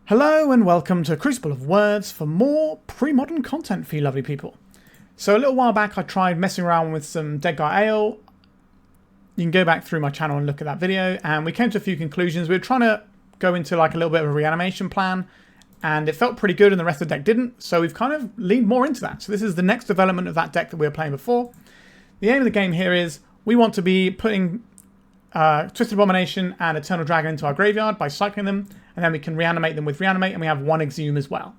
Hello and welcome to Crucible of Words for more pre-modern content for you lovely people. So a little while back I tried messing around with some Deadguy Ale. You can go back through my channel and look at that video, and we came to a few conclusions. We were trying to go into like a little bit of a reanimation plan, and it felt pretty good and the rest of the deck didn't, so we've kind of leaned more into that. So this is the next development of that deck that we were playing before. The aim of the game here is we want to be putting Twisted Abomination and Eternal Dragon into our graveyard by cycling them, and then we can reanimate them with Reanimate, and we have one Exhume as well.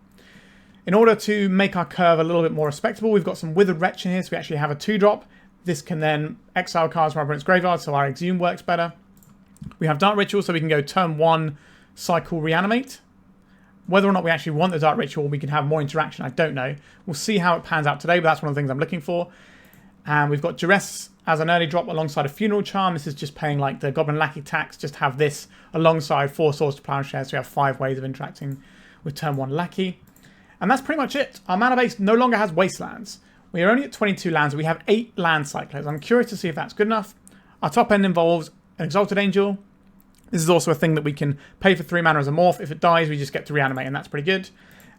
In order to make our curve a little bit more respectable, we've got some Withered Wretch in here, so we actually have a 2-drop. This can then exile cards from our opponent's graveyard, so our Exhume works better. We have Dark Ritual, so we can go turn 1, cycle Reanimate. Whether or not we actually want the Dark Ritual, we can have more interaction, I don't know. We'll see how it pans out today, but that's one of the things I'm looking for. And we've got Duress as an early drop alongside a Funeral Charm. This is just paying like the Goblin Lackey tax. Just have this alongside 4 Swords to Plowshares, so we have 5 ways of interacting with turn 1 Lackey. And that's pretty much it. Our mana base no longer has Wastelands. We are only at 22 lands. We have 8 land cyclers. I'm curious to see if that's good enough. Our top end involves an Exalted Angel. This is also a thing that we can pay for 3 mana as a morph. If it dies, we just get to reanimate, and that's pretty good.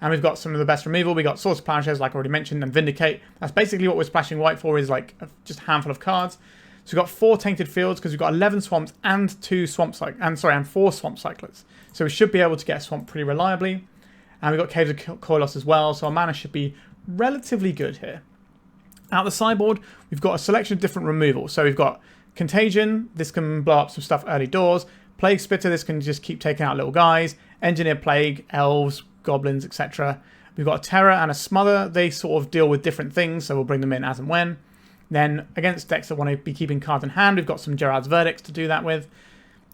And we've got some of the best removal. We got Swords to Plowshares, like I already mentioned, and Vindicate. That's basically what we're splashing white for, is like just a handful of cards. So we've got 4 Tainted Fields because we've got 11 swamps and 4 swamp cyclers. So we should be able to get a swamp pretty reliably. And we've got Caves of Koilos as well, so our mana should be relatively good here. Out the sideboard, we've got a selection of different removal. So we've got Contagion. This can blow up some stuff early doors. Plague Spitter. This can just keep taking out little guys. Engineer Plague, Elves, Goblins, etc. We've got a Terror and a Smother. They sort of deal with different things, so we'll bring them in as and when. Then against decks that want to be keeping cards in hand, we've got some Gerrard's Verdicts to do that with.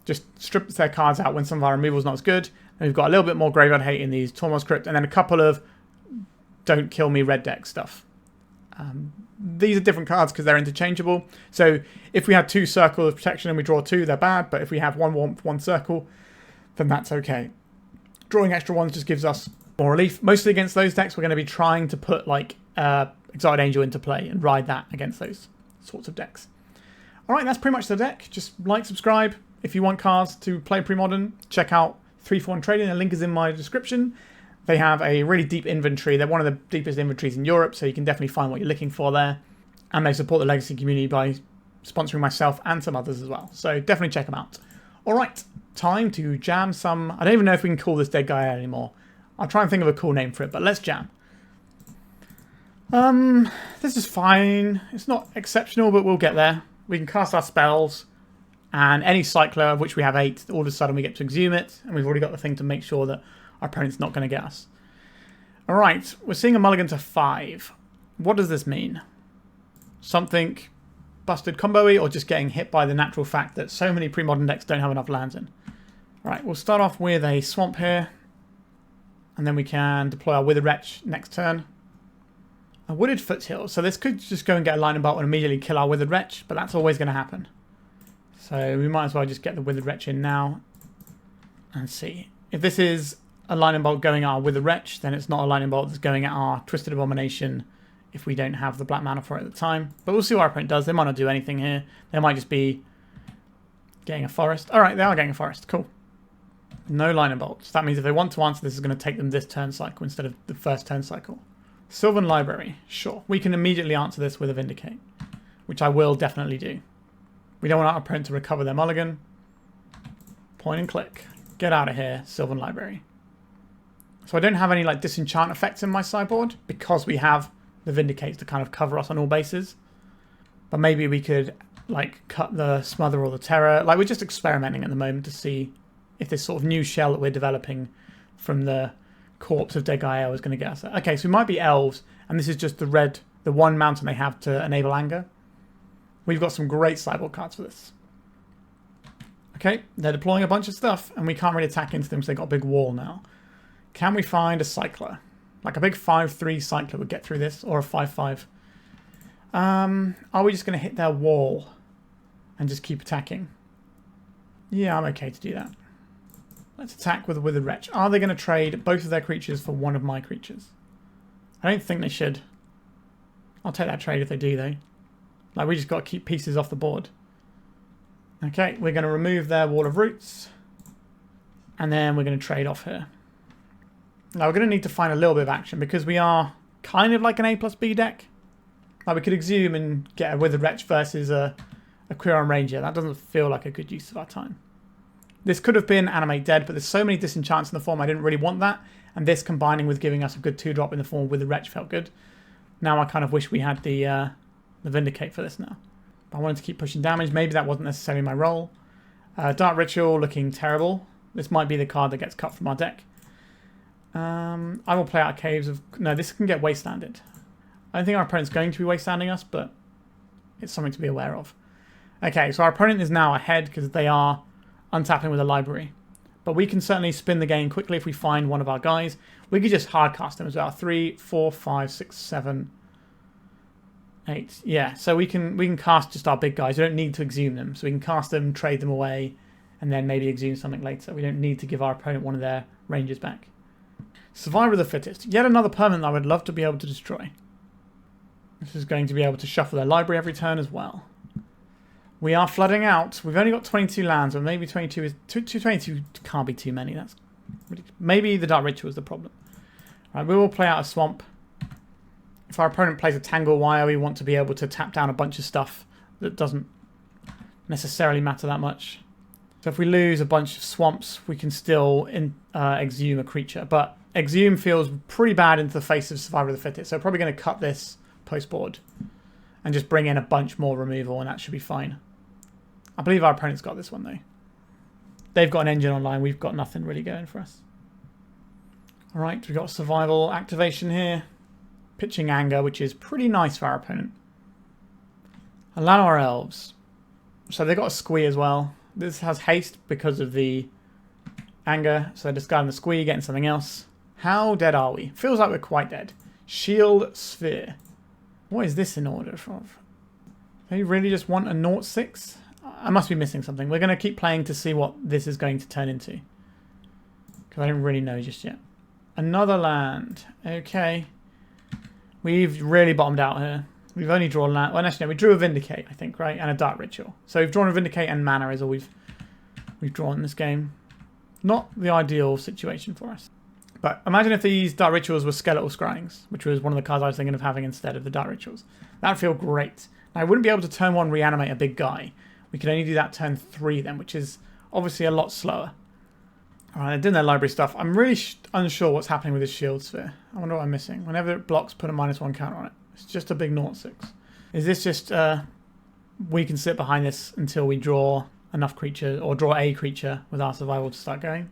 Just strip their cards out when some of our removal is not as good. And we've got a little bit more graveyard hate in these Tormod Crypt, and then a couple of don't kill me red deck stuff. These are different cards because they're interchangeable. So if we have 2 Circle of Protection and we draw 2, they're bad. But if we have 1 Warmth, 1 Circle, then that's okay. Drawing extra ones just gives us more relief. Mostly against those decks, we're going to be trying to put like Exalted Angel into play and ride that against those sorts of decks. Alright, that's pretty much the deck. Just like, subscribe. If you want cards to play Premodern, check out 341 Trading. The link is in my description. They have a really deep inventory. They're one of the deepest inventories in Europe, so you can definitely find what you're looking for there. And they support the Legacy community by sponsoring myself and some others as well. So definitely check them out. Alright, time to jam some... I don't even know if we can call this Deadguy Ale anymore. I'll try and think of a cool name for it, but let's jam. This is fine. It's not exceptional, but we'll get there. We can cast our spells, and any cycler, of which we have 8, all of a sudden we get to exhume it, and we've already got the thing to make sure that our opponent's not going to get us. Alright, we're seeing a mulligan to 5. What does this mean? Something busted combo-y, or just getting hit by the natural fact that so many pre-modern decks don't have enough lands in? Alright, we'll start off with a swamp here, and then we can deploy our Withered Wretch next turn. A Wooded Foothill, so this could just go and get a Lightning Bolt and immediately kill our Withered Wretch, but that's always going to happen. So we might as well just get the Withered Wretch in now and see. If this is a Lightning Bolt going at our Withered Wretch, then it's not a Lightning Bolt that's going at our Twisted Abomination if we don't have the black mana for it at the time. But we'll see what our opponent does. They might not do anything here. They might just be getting a forest. Alright, they are getting a forest. Cool. No Lightning Bolts. That means if they want to answer, this is going to take them this turn cycle instead of the first turn cycle. Sylvan Library. Sure. We can immediately answer this with a Vindicate, which I will definitely do. We don't want our opponent to recover their mulligan. Point and click. Get out of here, Sylvan Library. So I don't have any like disenchant effects in my sideboard because we have the Vindicates to kind of cover us on all bases. But maybe we could like cut the Smother or the Terror. Like we're just experimenting at the moment to see if this sort of new shell that we're developing from the corpse of Deadguy Ale is going to get us there. Okay, so we might be Elves, and this is just the one mountain they have to enable anger. We've got some great sideboard cards for this. Okay, they're deploying a bunch of stuff, and we can't really attack into them because they've got a big wall now. Can we find a cycler? Like a big 5/3 cycler would get through this, or a 5/5. Are we just going to hit their wall and just keep attacking? Yeah, I'm okay to do that. Let's attack with a Withered Wretch. Are they going to trade both of their creatures for one of my creatures? I don't think they should. I'll take that trade if they do, though. Like, we just got to keep pieces off the board. Okay, we're going to remove their Wall of Roots. And then we're going to trade off here. Now we're going to need to find a little bit of action because we are kind of like an A+B deck. Like we could Exhume and get a Withered Wretch versus a Quirion Ranger. That doesn't feel like a good use of our time. This could have been Animate Dead, but there's so many disenchants in the form I didn't really want that. And this combining with giving us a good 2-drop in the form of Withered Wretch felt good. Now I kind of wish we had the Vindicate for this now. But I wanted to keep pushing damage. Maybe that wasn't necessarily my role. Dark Ritual looking terrible. This might be the card that gets cut from our deck. I will play out Caves of... No, this can get wastelanded. I don't think our opponent's going to be wastelanding us, but it's something to be aware of. Okay, so our opponent is now ahead because they are untapping with a library. But we can certainly spin the game quickly if we find one of our guys. We could just hardcast them as well. 3, 4, 5, 6, 7, 8. Yeah, so we can cast just our big guys. We don't need to Exhume them. So we can cast them, trade them away, and then maybe Exhume something later. We don't need to give our opponent one of their Rangers back. Survivor of the Fittest. Yet another permanent I would love to be able to destroy. This is going to be able to shuffle their library every turn as well. We are flooding out. We've only got 22 lands, but maybe 22 is... 22 can't be too many. That's ridiculous. Maybe the Dark Ritual is the problem. Right, we will play out a Swamp. If our opponent plays a Tangle Wire, we want to be able to tap down a bunch of stuff that doesn't necessarily matter that much. So if we lose a bunch of swamps, we can still Exhume a creature. But Exhume feels pretty bad into the face of Survivor of the Fittest. So probably going to cut this post-board and just bring in a bunch more removal, and that should be fine. I believe our opponent's got this one, though. They've got an engine online. We've got nothing really going for us. All right, we've got survival activation here. Pitching Anger, which is pretty nice for our opponent. Allow our elves. So they've got a Squee as well. This has haste because of the Anger. So they're discarding the Squee, getting something else. How dead are we? Feels like we're quite dead. Shield Sphere. What is this in order of? They really just want a 0/6? I must be missing something. We're going to keep playing to see what this is going to turn into. Because I don't really know just yet. Another land. Okay. We've really bottomed out here. We've only drawn land. Well, actually, no, we drew a Vindicate, I think, right? And a Dark Ritual. So we've drawn a Vindicate and mana is all we've drawn in this game. Not the ideal situation for us. But imagine if these Dark Rituals were Skeletal Scryings, which was one of the cards I was thinking of having instead of the Dark Rituals. That would feel great. Now, I wouldn't be able to turn 1 reanimate a big guy. We could only do that turn 3 then, which is obviously a lot slower. Alright, they're doing their library stuff. I'm really unsure what's happening with this Shield Sphere. I wonder what I'm missing. Whenever it blocks, put a -1 counter on it. It's just a big 0/6. Is this just we can sit behind this until we draw enough creatures, or draw a creature with our survival to start going?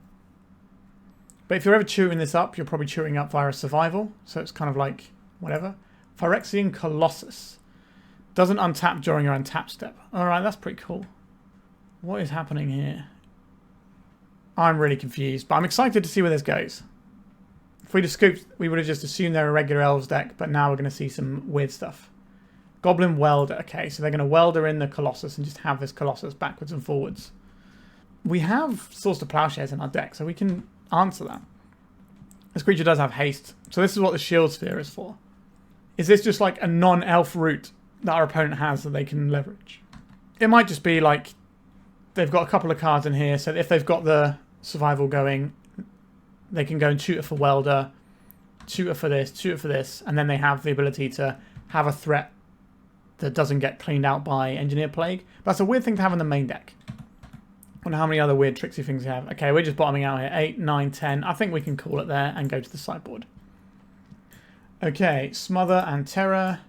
But if you're ever chewing this up, you're probably chewing up via survival. So it's kind of like, whatever. Phyrexian Colossus. Doesn't untap during your untap step. Alright, that's pretty cool. What is happening here? I'm really confused, but I'm excited to see where this goes. If we'd have scooped, we would have just assumed they're a regular Elves deck, but now we're going to see some weird stuff. Goblin Welder. Okay, so they're going to Welder in the Colossus and just have this Colossus backwards and forwards. We have Source to Plowshares in our deck, so we can answer that. This creature does have haste, so this is what the Shield Sphere is for. Is this just like a non-elf route that our opponent has that they can leverage? It might just be like they've got a couple of cards in here, so if they've got the survival going, they can go and tutor for Welder, tutor for this, and then they have the ability to have a threat that doesn't get cleaned out by Engineer Plague. But that's a weird thing to have in the main deck. I wonder how many other weird tricksy things we have. Okay, we're just bottoming out here. 8, 9, 10. I think we can call it there and go to the sideboard. Okay, Smother and Terror,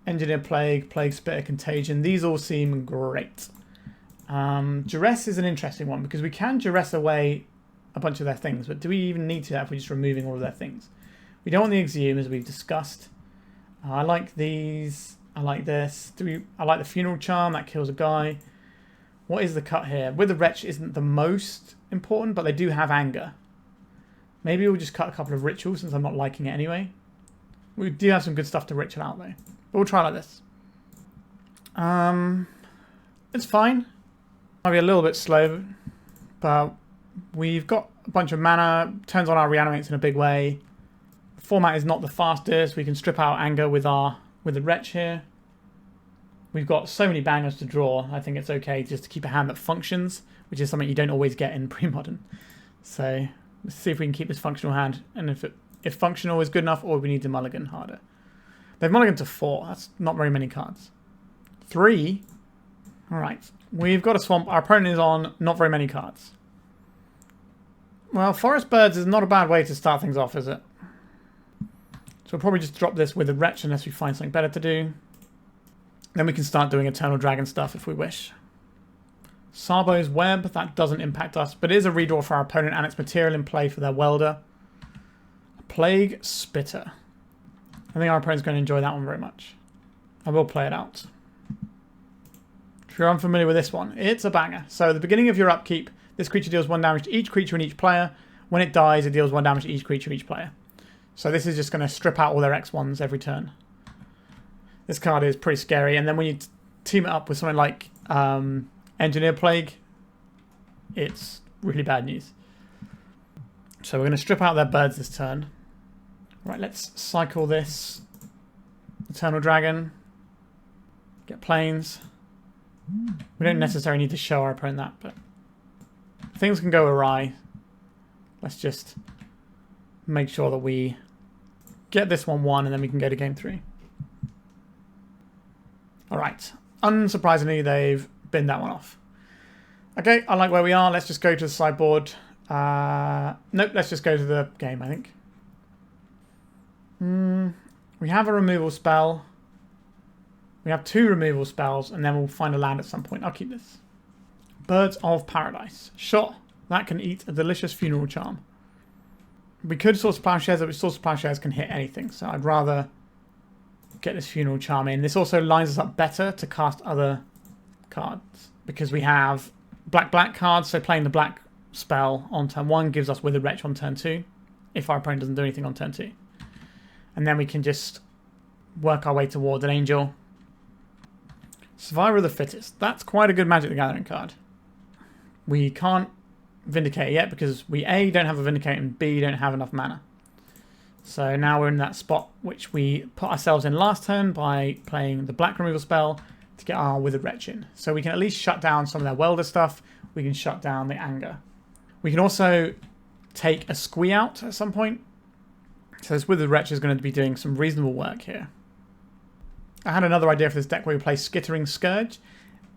Engineer Plague, Plague Spitter, Contagion. These all seem great. Duress is an interesting one because we can Duress away a bunch of their things, but do we even need to if we're just removing all of their things? We don't want the Exhume, as we've discussed. I like these. I like this. I like the Funeral Charm. That kills a guy. What is the cut here? Withered Wretch isn't the most important, but they do have Anger. Maybe we'll just cut a couple of Rituals since I'm not liking it anyway. We do have some good stuff to ritual out though. But we'll try like this. It's fine. Might be a little bit slow, but we've got a bunch of mana. Turns on our Reanimates in a big way. The format is not the fastest. We can strip out Anger with the Wretch here. We've got so many bangers to draw. I think it's okay just to keep a hand that functions, which is something you don't always get in Premodern. So Let's see if we can keep this functional hand, and if functional is good enough, or we need to mulligan harder. They've mulliganed to 4. That's not very many cards. 3. All right. We've got a swamp. Our opponent is on not very many cards. Well, Forest Birds is not a bad way to start things off, is it? So we'll probably just drop this with a Wretch unless we find something better to do. Then we can start doing Eternal Dragon stuff if we wish. Sarbo's Web, that doesn't impact us, but it is a redraw for our opponent and it's material in play for their Welder. Plague Spitter. I think our opponent's going to enjoy that one very much. I will play it out. If you're unfamiliar with this one, it's a banger. So at the beginning of your upkeep, this creature deals 1 damage to each creature and each player. When it dies, it deals 1 damage to each creature and each player. So this is just going to strip out all their X1s every turn. This card is pretty scary. And then when you team it up with something like Engineer Plague, it's really bad news. So we're going to strip out their birds this turn. Right, let's cycle this Eternal Dragon. Get planes. We don't necessarily need to show our opponent that, but things can go awry. Let's just make sure that we get this 1-1 and then we can go to game 3. Alright, unsurprisingly they've binned that one off. Okay, I like where we are. Let's just go to the sideboard. Nope, let's just go to the game, I think. We have a removal spell. We have 2 removal spells, and then we'll find a land at some point. I'll keep this. Birds of Paradise. Sure, that can eat a delicious Funeral Charm. We could source Plowshares, but source Plowshares can hit anything, so I'd rather get this Funeral Charm in. This also lines us up better to cast other cards, because we have black cards, so playing the black spell on turn 1 gives us Withered Wretch on turn 2, if our opponent doesn't do anything on turn 2. And then we can just work our way towards an Angel. Survivor of the Fittest. That's quite a good Magic the Gathering card. We can't Vindicate yet because we A, don't have a Vindicate, and B, don't have enough mana. So now we're in that spot which we put ourselves in last turn by playing the black removal spell to get our Withered Wretch in. So we can at least shut down some of their Welder stuff. We can shut down the Anger. We can also take a Squee out at some point. So this Withered Wretch is going to be doing some reasonable work here. I had another idea for this deck where we play Skittering Scourge.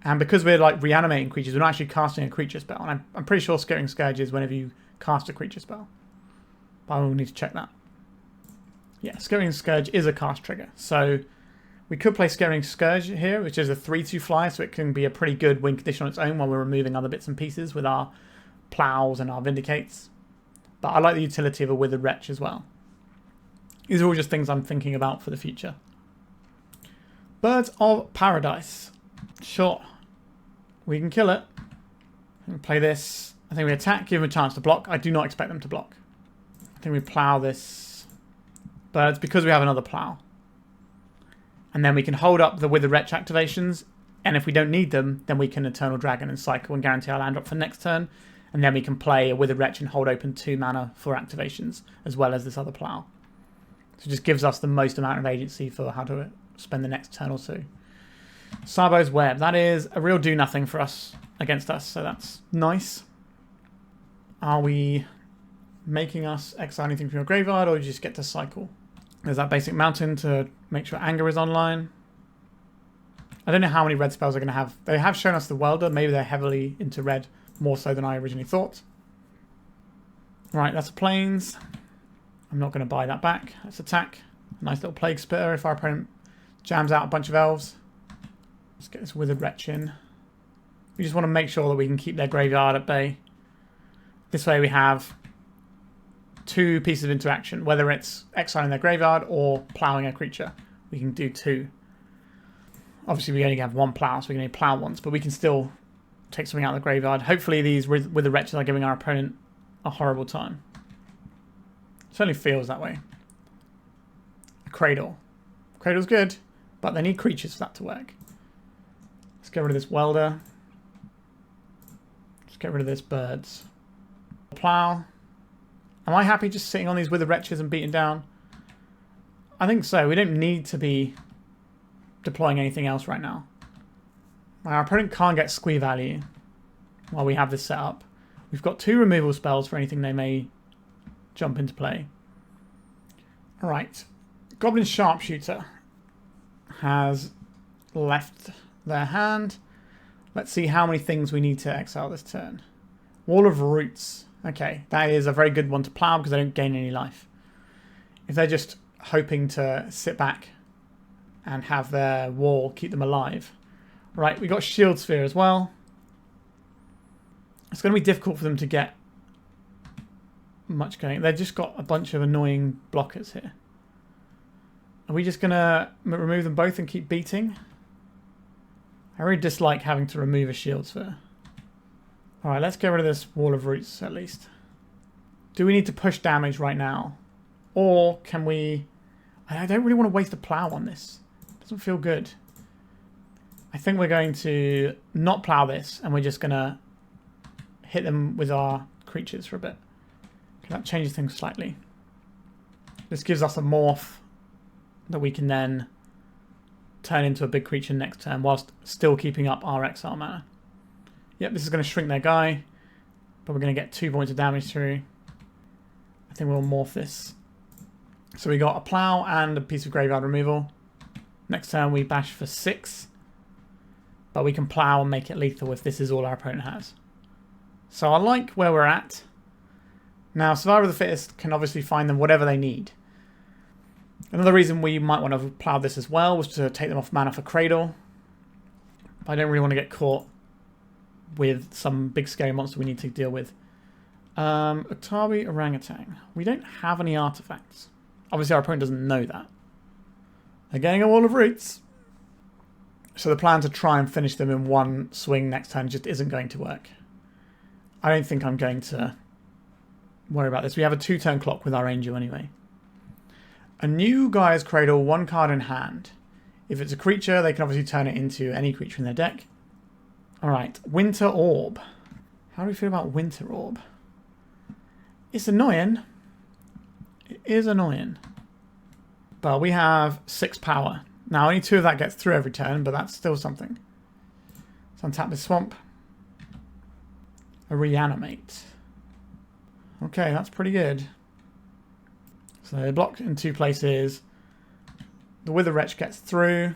And because we're like reanimating creatures, we're not actually casting a creature spell. And I'm pretty sure Skittering Scourge is whenever you cast a creature spell. But I will need to check that. Yeah, Skittering Scourge is a cast trigger. So we could play Skittering Scourge here, which is a 3/2 fly. So it can be a pretty good win condition on its own while we're removing other bits and pieces with our Plows and our Vindicates. But I like the utility of a Withered Wretch as well. These are all just things I'm thinking about for the future. Birds of Paradise. Sure. We can kill it. We play this. I think we attack, give them a chance to block. I do not expect them to block. I think we plow this. Birds because we have another plow. And then we can hold up the Withered Wretch activations. And if we don't need them, then we can Eternal Dragon and cycle and guarantee our land drop for next turn. And then we can play a Withered Wretch and hold open 2 mana for activations, as well as this other plow. So it just gives us the most amount of agency for how to spend the next turn or two. Sarbo's Web. That is a real do-nothing for us against us, so that's nice. Are we making us exile anything from your graveyard, or do you just get to cycle? There's that basic mountain to make sure Anger is online. I don't know how many red spells they're going to have. They have shown us the Welder. Maybe they're heavily into red, more so than I originally thought. Right, that's a Plains. I'm not going to buy that back. Let's attack. Nice little Plague Spitter if our opponent jams out a bunch of elves. Let's get this Withered Wretch in. We just want to make sure that we can keep their graveyard at bay. This way we have 2 pieces of interaction, whether it's exiling their graveyard or ploughing a creature. We can do 2. Obviously we only have 1 plough, so we can only plough once, but we can still take something out of the graveyard. Hopefully these Withered Wretches are giving our opponent a horrible time. Certainly feels that way. A Cradle. Cradle's good, but they need creatures for that to work. Let's get rid of this Welder. Let's get rid of this Birds. Plow. Am I happy just sitting on these Withered Wretches and beating down? I think so. We don't need to be deploying anything else right now. Our opponent can't get Squee value while we have this set up. We've got 2 removal spells for anything they may jump into play. Alright. Goblin Sharpshooter has left their hand. Let's see how many things we need to exile this turn. Wall of Roots. Okay, that is a very good one to plow because they don't gain any life. If they're just hoping to sit back and have their wall keep them alive. Right, we got Shield Sphere as well. It's going to be difficult for them to get much going. They've just got a bunch of annoying blockers here. Are we just going to remove them both and keep beating? I really dislike having to remove a Shield Sphere. Alright, let's get rid of this Wall of Roots at least. Do we need to push damage right now? Or can we... I don't really want to waste a plow on this. It doesn't feel good. I think we're going to not plow this and we're just going to hit them with our creatures for a bit. Okay, that changes things slightly. This gives us a morph that we can then turn into a big creature next turn whilst still keeping up our exile mana. Yep, this is going to shrink their guy, but we're going to get 2 points of damage through. I think we'll morph this. So we got a plow and a piece of graveyard removal. Next turn we bash for 6, but we can plow and make it lethal if this is all our opponent has. So I like where we're at. Now Survivor of the Fittest can obviously find them whatever they need. Another reason we might want to plow this as well was to take them off mana for Cradle. But I don't really want to get caught with some big scary monster we need to deal with. Otawi Orangutan. We don't have any artifacts. Obviously our opponent doesn't know that. They're getting a Wall of Roots. So the plan to try and finish them in one swing next turn just isn't going to work. I don't think I'm going to worry about this. We have a 2-turn clock with our Angel anyway. A new Gaia's Cradle, 1 card in hand. If it's a creature, they can obviously turn it into any creature in their deck. Alright, Winter Orb. How do we feel about Winter Orb? It's annoying. It is annoying. But we have 6 power. Now, only 2 of that gets through every turn, but that's still something. Let's untap this Swamp. A Reanimate. Okay, that's pretty good. So they're blocked in 2 places. The Withered Wretch gets through.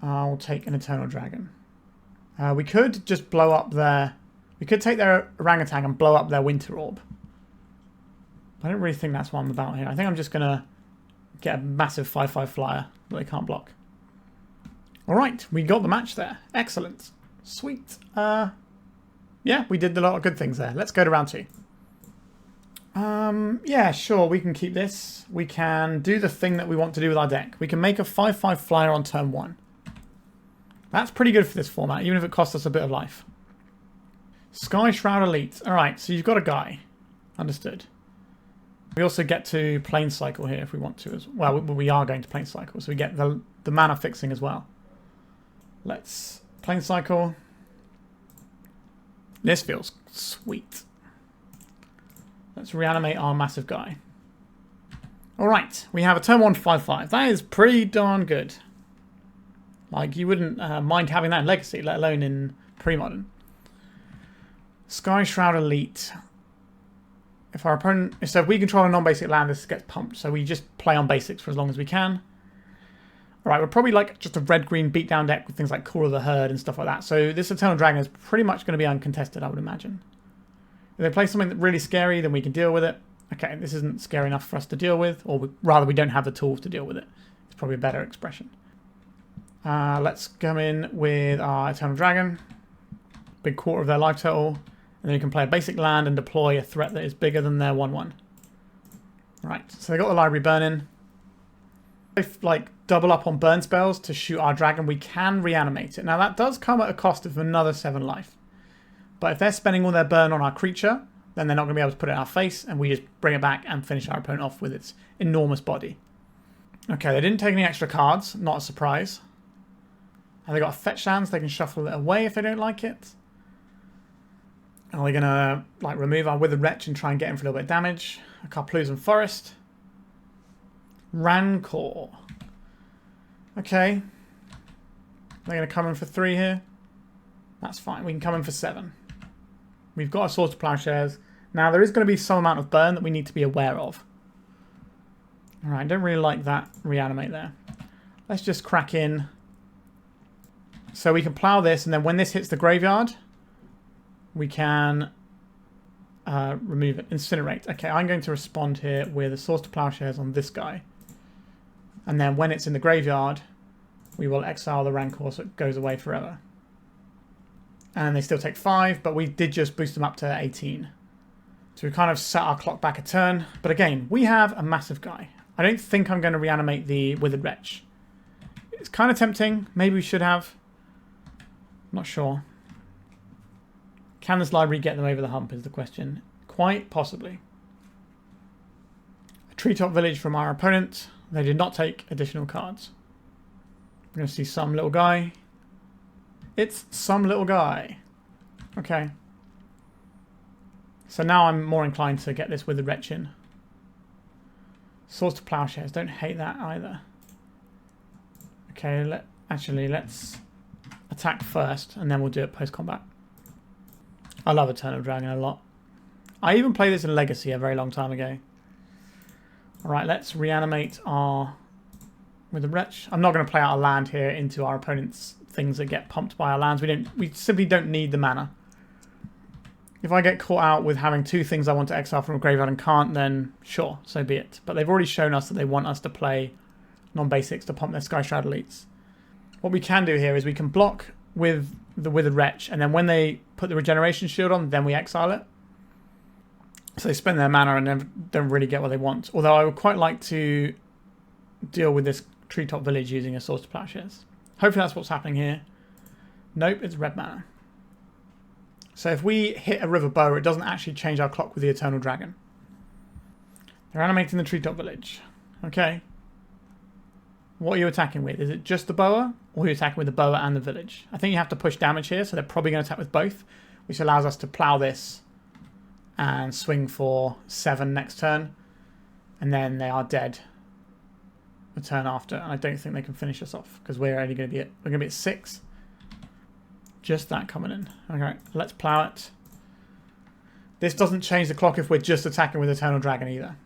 I'll take an Eternal Dragon. We could just blow up their... We could take their Orangutan and blow up their Winter Orb. I don't really think that's what I'm about here. I think I'm just going to get a massive 5/5 flyer that they can't block. Alright, we got the match there. Excellent. Sweet. Yeah, we did a lot of good things there. Let's go to round 2. Yeah, sure, we can keep this. We can do the thing that we want to do with our deck. We can make a 5/5 flyer on turn 1. That's pretty good for this format, even if it costs us a bit of life. Sky Shroud Elite. Alright, so you've got a guy. Understood. We also get to Plane Cycle here if we want to as well. We are going to Plane Cycle, so we get the mana fixing as well. Let's Plane Cycle. This feels sweet. Let's reanimate our massive guy. Alright, we have a turn 1 5/5. That is pretty darn good. Like, you wouldn't mind having that in Legacy, let alone in Premodern. Sky Shroud Elite. If our opponent... So if we control a non-basic land, this gets pumped. So we just play on basics for as long as we can. Alright, we're probably like just a red-green beatdown deck with things like Call of the Herd and stuff like that. So this Eternal Dragon is pretty much going to be uncontested, I would imagine. If they play something that's really scary, then we can deal with it. Okay, this isn't scary enough for us to deal with. Or rather, we don't have the tools to deal with it. It's probably a better expression. Let's come in with our Eternal Dragon. Big quarter of their life total. And then we can play a basic land and deploy a threat that is bigger than their 1/1. Right, so they got the library burning. If like double up on burn spells to shoot our dragon, we can reanimate it. Now that does come at a cost of another 7 life. But if they're spending all their burn on our creature, then they're not going to be able to put it in our face, and we just bring it back and finish our opponent off with its enormous body. Okay, they didn't take any extra cards, not a surprise. And they got a fetch lands, they can shuffle it away if they don't like it. Are we going to like remove our Withered Wretch and try and get in for a little bit of damage? A Carplusan Forest. Rancor. Okay. They're going to come in for 3 here. That's fine. We can come in for 7. We've got a Sword of Plowshares. Now, there is going to be some amount of burn that we need to be aware of. Alright, I don't really like that reanimate there. Let's just crack in. So we can plow this, and then when this hits the graveyard, we can remove it. Incinerate. Okay, I'm going to respond here with a Source to Plowshares on this guy. And then when it's in the graveyard, we will exile the Rancor so it goes away forever. And they still take 5, but we did just boost them up to 18. So we kind of set our clock back a turn. But again, we have a massive guy. I don't think I'm going to reanimate the Withered Wretch. It's kind of tempting. Maybe we should have. I'm not sure. Can this library get them over the hump is the question. Quite possibly. A treetop village from our opponent. They did not take additional cards. We're going to see some little guy. It's some little guy. Okay. So now I'm more inclined to get this Withered Wretch in. Source to Plowshares. Don't hate that either. Okay, let's attack first, and then we'll do it post-combat. I love Eternal Dragon a lot. I even played this in Legacy a very long time ago. Alright, let's reanimate our Withered Wretch. I'm not going to play out a land here into our opponent's things that get pumped by our lands. We simply don't need the mana. If I get caught out with having 2 things I want to exile from a graveyard and can't, then sure, so be it. But they've already shown us that they want us to play non-basics to pump their Skyshroud elites. What we can do here is we can block with the Withered Wretch, and then when they put the regeneration shield on, then we exile it. So they spend their mana and then don't really get what they want. Although I would quite like to deal with this treetop village using a Source to Plowshares. Hopefully that's what's happening here. Nope, it's red mana. So if we hit a River Bow, it doesn't actually change our clock with the Eternal Dragon. They're animating the treetop village. Okay. What are you attacking with? Is it just the boa, or are you attacking with the boa and the village? I think you have to push damage here, so they're probably going to attack with both, which allows us to plow this and swing for 7 next turn, and then they are dead the turn after, and I don't think they can finish us off because we're only going to be at 6. Just that coming in. Okay, let's plow it. This doesn't change the clock if we're just attacking with Eternal Dragon either.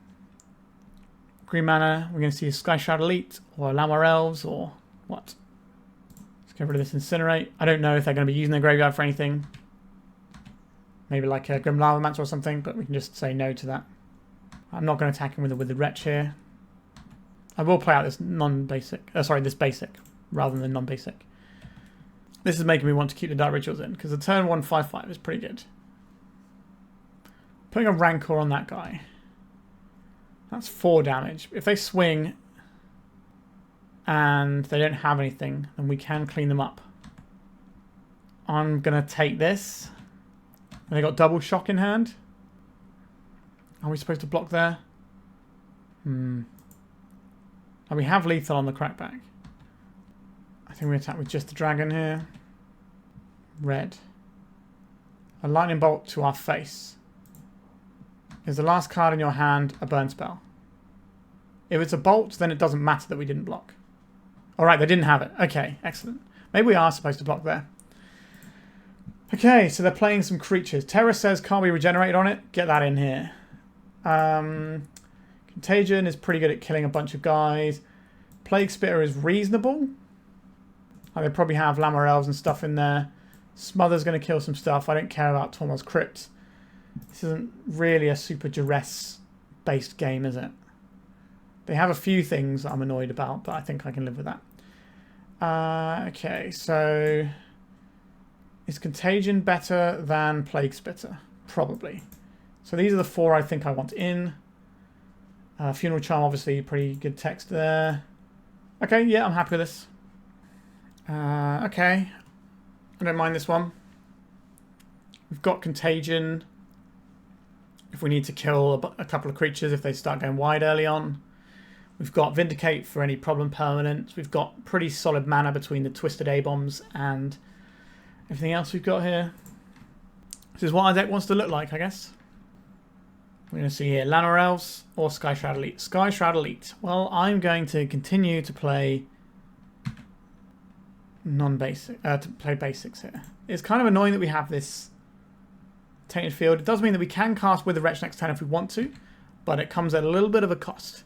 Green mana, we're going to see a Skyshroud Elite or Lamar Elves or what? Let's get rid of this Incinerate. I don't know if they're going to be using their graveyard for anything. Maybe like a Grim Lavamancer or something, but we can just say no to that. I'm not going to attack him with the Wretch here. I will play out this non-basic, this basic rather than non-basic. This is making me want to keep the Dark Rituals in, because the turn 1 5/5 is pretty good. Putting a Rancor on that guy. That's 4 damage. If they swing and they don't have anything, then we can clean them up. I'm going to take this. And they got double shock in hand. Are we supposed to block there? And we have lethal on the crackback. I think we attack with just the dragon here. Red. A lightning bolt to our face. Is the last card in your hand a burn spell? If it's a bolt, then it doesn't matter that we didn't block. Alright, they didn't have it. Okay, excellent. Maybe we are supposed to block there. Okay, so they're playing some creatures. Terra says, can't we regenerate on it? Get that in here. Contagion is pretty good at killing a bunch of guys. Plague Spitter is reasonable. They probably have Lamar Elves and stuff in there. Smother's going to kill some stuff. I don't care about Tormod's Crypt. This isn't really a super Duress-based game, is it? They have a few things that I'm annoyed about, but I think I can live with that. Okay, so... Is Contagion better than Plague Spitter? Probably. So these are the 4 I think I want in. Funeral Charm, obviously, pretty good text there. Okay, yeah, I'm happy with this. Okay. I don't mind this one. We've got Contagion. If we need to kill a couple of creatures if they start going wide early on. We've got Vindicate for any problem permanents. We've got pretty solid mana between the Twisted Abombs and everything else we've got here. This is what our deck wants to look like, I guess. We're going to see here Lamar Elves or Skyshroud Elite. Skyshroud Elite. Well, I'm going to continue to play non-basic, to play basics here. It's kind of annoying that we have this Tainted Field. It does mean that we can cast Withered Wretch next turn if we want to, but it comes at a little bit of a cost.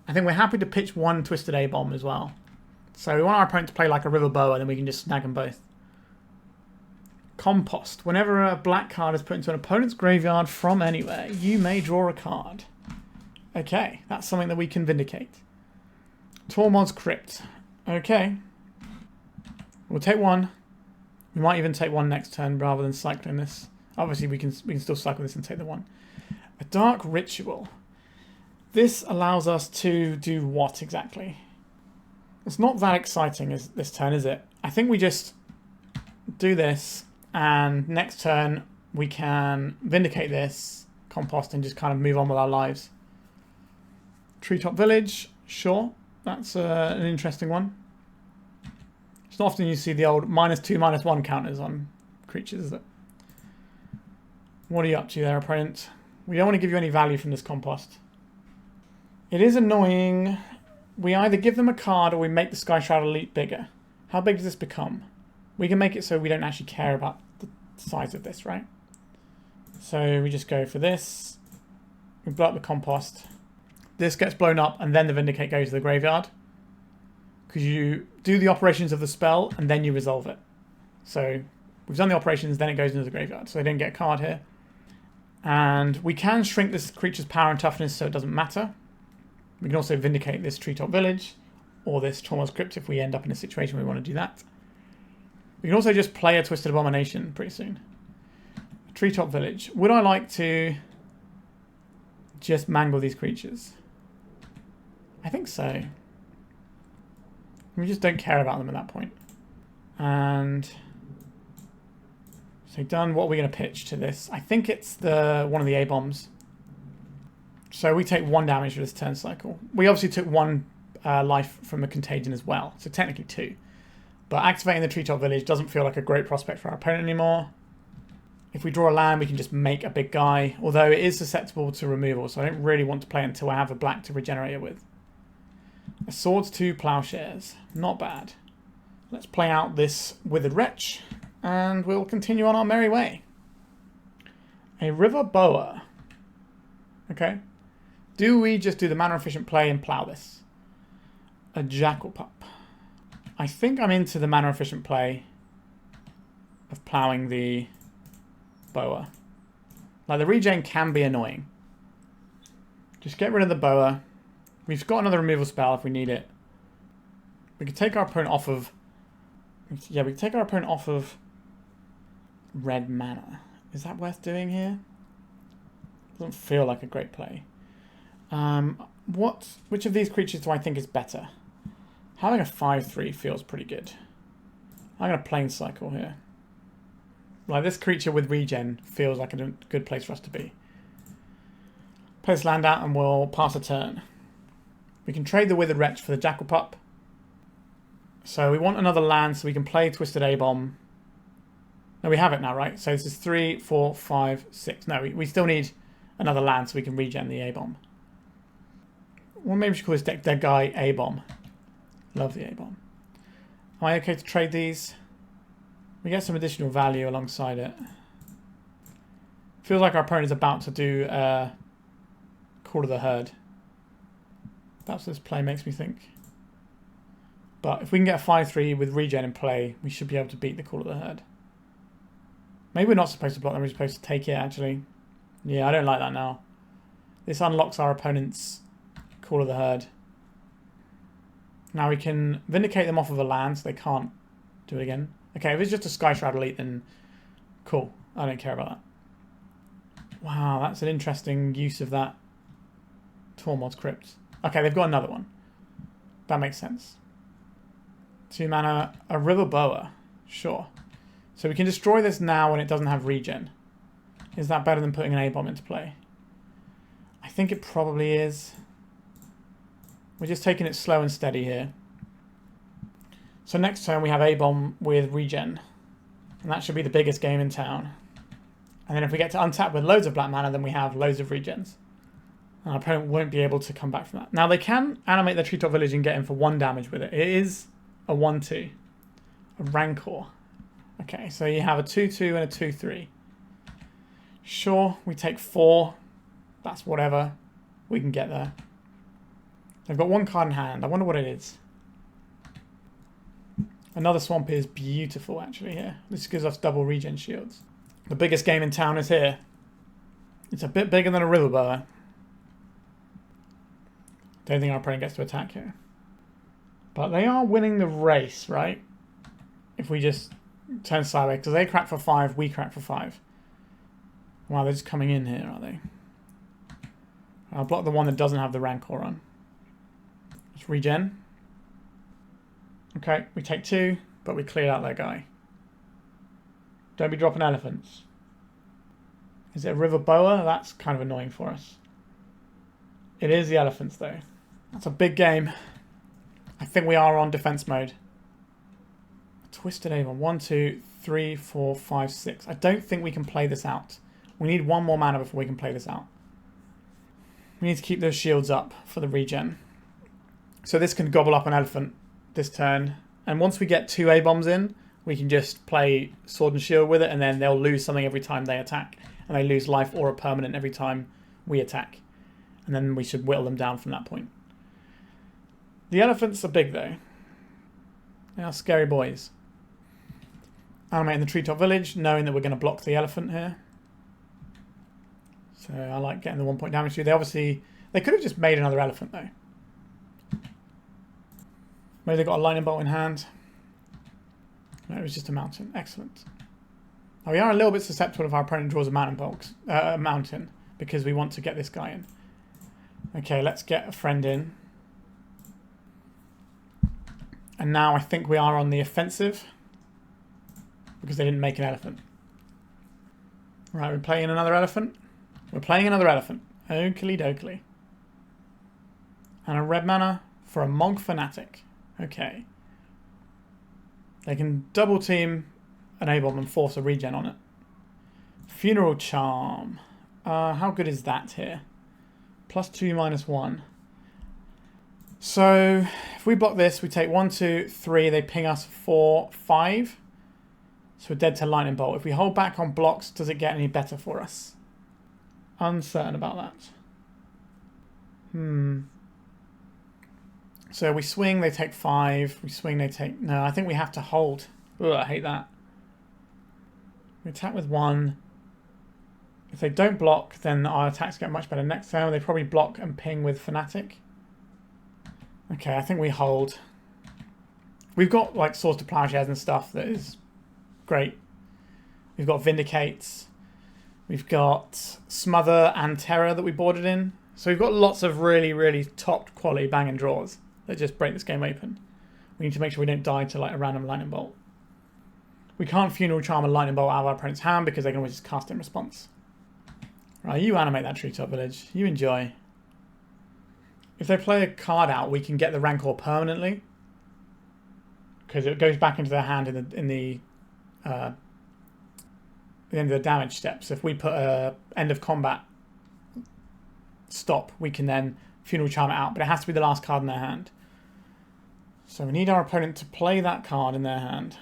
I think we're happy to pitch one Twisted Abomination as well. So we want our opponent to play like a River Boa, then we can just snag them both. Compost. Whenever a black card is put into an opponent's graveyard from anywhere, you may draw a card. Okay, that's something that we can Vindicate. Tormod's Crypt. Okay. We'll take one. We might even take one next turn rather than cycling this. Obviously, we can still cycle this and take the one. A Dark Ritual. This allows us to do what exactly? It's not that exciting as this turn, is it? I think we just do this, and next turn we can Vindicate this, compost, and just kind of move on with our lives. Treetop Village, sure. That's an interesting one. It's not often you see the old -2/-1 counters on creatures, is it? What are you up to there, opponent? We don't want to give you any value from this compost. It is annoying. We either give them a card or we make the Sky Shroud Elite bigger. How big does this become? We can make it so we don't actually care about the size of this, right? So we just go for this. We blow up the compost. This gets blown up and then the Vindicate goes to the graveyard. Because you do the operations of the spell and then you resolve it. So we've done the operations, then it goes into the graveyard. So they didn't get a card here. And we can shrink this creature's power and toughness so it doesn't matter. We can also Vindicate this Treetop Village or this Tormod's Crypt if we end up in a situation where we want to do that. We can also just play a Twisted Abomination pretty soon. Treetop Village. Would I like to just mangle these creatures? I think so. We just don't care about them at that point. And so done. What are we going to pitch to this? I think it's one of the ALEBOMBs. So we take 1 damage for this turn cycle. We obviously took 1 life from a Contagion as well, so technically 2. But activating the Treetop Village doesn't feel like a great prospect for our opponent anymore. If we draw a land, we can just make a big guy, although it is susceptible to removal, so I don't really want to play until I have a black to regenerate it with. A Swords 2 Plowshares. Not bad. Let's play out this Withered Wretch, and we'll continue on our merry way. A River Boa. Okay. Do we just do the mana efficient play and plow this? A Jackal Pup. I think I'm into the mana efficient play of plowing the Boa. Like, the regen can be annoying. Just get rid of the Boa. We've got another removal spell if we need it. We can take our opponent off of... Yeah, we can take our opponent off of red mana. Is that worth doing here? Doesn't feel like a great play. Which of these creatures do I think is better? Having a 5/3 feels pretty good. I'm going to Plane Cycle here. Like, this creature with regen feels like a good place for us to be. Play this land out and we'll pass a turn. We can trade the Withered Wretch for the Jackal Pup. So we want another land so we can play Twisted Abomination. No, we have it now, right? So this is 3, 4, 5, 6. No, we still need another land so we can regen the ALEBOMB. Well, maybe we should call this deck Deadguy Ale. Love the ALEBOMB. Am I okay to trade these? We get some additional value alongside it. Feels like our opponent is about to do Call of the Herd. That's what this play makes me think. But if we can get a 5/3 with regen in play, we should be able to beat the Call of the Herd. Maybe we're not supposed to block them, we're supposed to take it, actually. Yeah, I don't like that now. This unlocks our opponent's Call of the Herd. Now we can Vindicate them off of a land, so they can't do it again. Okay, if it's just a Sky Shroud Elite, then cool. I don't care about that. Wow, that's an interesting use of that Tormod's Crypt. Okay, they've got another one. That makes sense. 2 mana, a River Boa. Sure. So we can destroy this now when it doesn't have regen. Is that better than putting an ALEBOMB into play? I think it probably is. We're just taking it slow and steady here. So next turn we have ALEBOMB with regen. And that should be the biggest game in town. And then if we get to untap with loads of black mana, then we have loads of regens. And our opponent won't be able to come back from that. Now they can animate their Treetop Village and get in for 1 damage with it. It is a 1/2. A Rancor. Okay, so you have a 2/2 and a 2/3. Sure, we take 4. That's whatever. We can get there. They've got 1 card in hand. I wonder what it is. Another swamp is beautiful, actually, here. This gives us double regen shields. The biggest game in town is here. It's a bit bigger than a river boa. Don't think our opponent gets to attack here. But they are winning the race, right? If we just turn sideways. Because they crack for 5, we crack for 5. Wow, they're just coming in here, are they? I'll block the one that doesn't have the Rancor on. Let's regen. Okay, we take 2, but we cleared out that guy. Don't be dropping elephants. Is it a river boa? That's kind of annoying for us. It is the elephants, though. That's a big game. I think we are on defense mode. Twisted Abomination. 1, 2, 3, 4, 5, 6. I don't think we can play this out. We need 1 more mana before we can play this out. We need to keep those shields up for the regen. So this can gobble up an elephant this turn. And once we get 2 A-bombs in, we can just play Sword and Shield with it, and then they'll lose something every time they attack. And they lose life or a permanent every time we attack. And then we should whittle them down from that point. The elephants are big, though. They are scary boys. Animate in the Treetop Village, knowing that we're going to block the elephant here. So I like getting the 1 point damage to. They could have just made another elephant, though. Maybe they got a lightning bolt in hand. No, it was just a mountain. Excellent. Now we are a little bit susceptible if our opponent draws a mountain, because we want to get this guy in. Okay, let's get a friend in. And now I think we are on the offensive, because they didn't make an elephant. Right, we're playing another elephant. We're playing another elephant. Oakley dokley. And a red mana for a Mog Fanatic. Okay. They can double team an A-bomb and force a regen on it. Funeral Charm. How good is that here? +2, -1. So if we block this, we take 1, 2, 3. They ping us 4, 5. So we're dead to lightning bolt. If we hold back on blocks, does it get any better for us? Uncertain about that. So we swing, they take 5. We swing, they take... No, I think we have to hold. Ugh, I hate that. We attack with 1. If they don't block, then our attacks get much better next turn. They probably block and ping with Fanatic. Okay, I think we hold. We've got like Swords to Plowshares and stuff that is great. We've got Vindicates. We've got Smother and Terror that we boarded in. So we've got lots of really, really top quality banging draws that just break this game open. We need to make sure we don't die to like a random lightning bolt. We can't Funeral Charm a lightning bolt out of our opponent's hand because they can always just cast it in response. Right, you animate that Treetop Village. You enjoy. If they play a card out, we can get the Rancor permanently, because it goes back into their hand in the end of the damage steps. If we put a end of combat stop, we can then Funeral Charm it out, but it has to be the last card in their hand. So we need our opponent to play that card in their hand.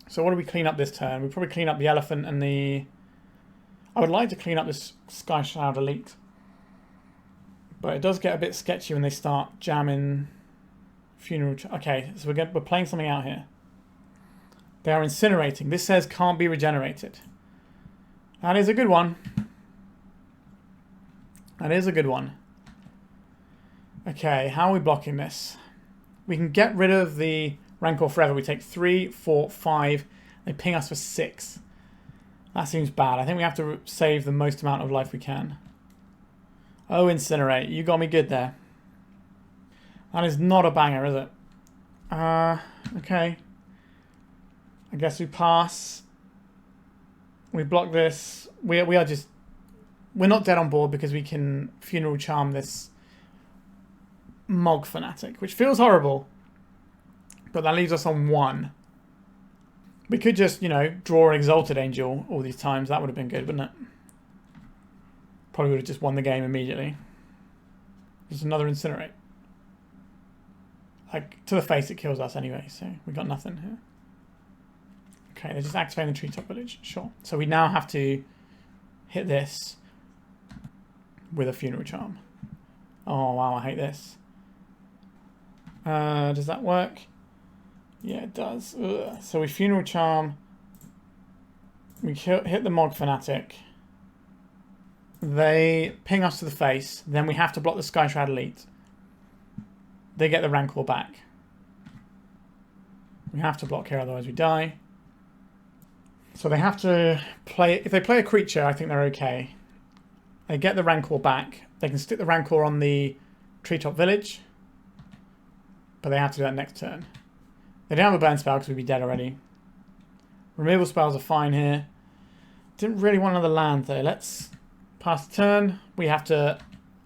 So what do we clean up this turn? We probably clean up the elephant and the... I would like to clean up this Sky Shroud Elite. But it does get a bit sketchy when they start jamming Funeral... Okay, so we're playing something out here. They are incinerating. This says can't be regenerated. That is a good one. That is a good one. Okay, how are we blocking this? We can get rid of the Rancor forever. We take 3, 4, 5. They ping us for 6. That seems bad. I think we have to save the most amount of life we can. Oh, Incinerate. You got me good there. That is not a banger, is it? Okay. I guess we pass. We block this. We are just... We're not dead on board because we can Funeral Charm this Mog Fanatic, which feels horrible. But that leaves us on 1. We could just, you know, draw an Exalted Angel all these times. That would have been good, wouldn't it? Probably would have just won the game immediately. There's another Incinerate. Like, to the face it kills us anyway, so we got nothing here. Okay, they're just activating the Treetop Village. Sure. So we now have to hit this with a Funeral Charm. Oh wow, I hate this. Does that work? Yeah, it does. Ugh. So we Funeral Charm. We hit the Mog Fanatic. They ping us to the face. Then we have to block the Sky Shroud Elite. They get the Rancor back. We have to block here, otherwise we die. So they have to play... If they play a creature, I think they're okay. They get the Rancor back. They can stick the Rancor on the Treetop Village. But they have to do that next turn. They don't have a burn spell because we'd be dead already. Removal spells are fine here. Didn't really want another land though. Let's pass the turn. We have to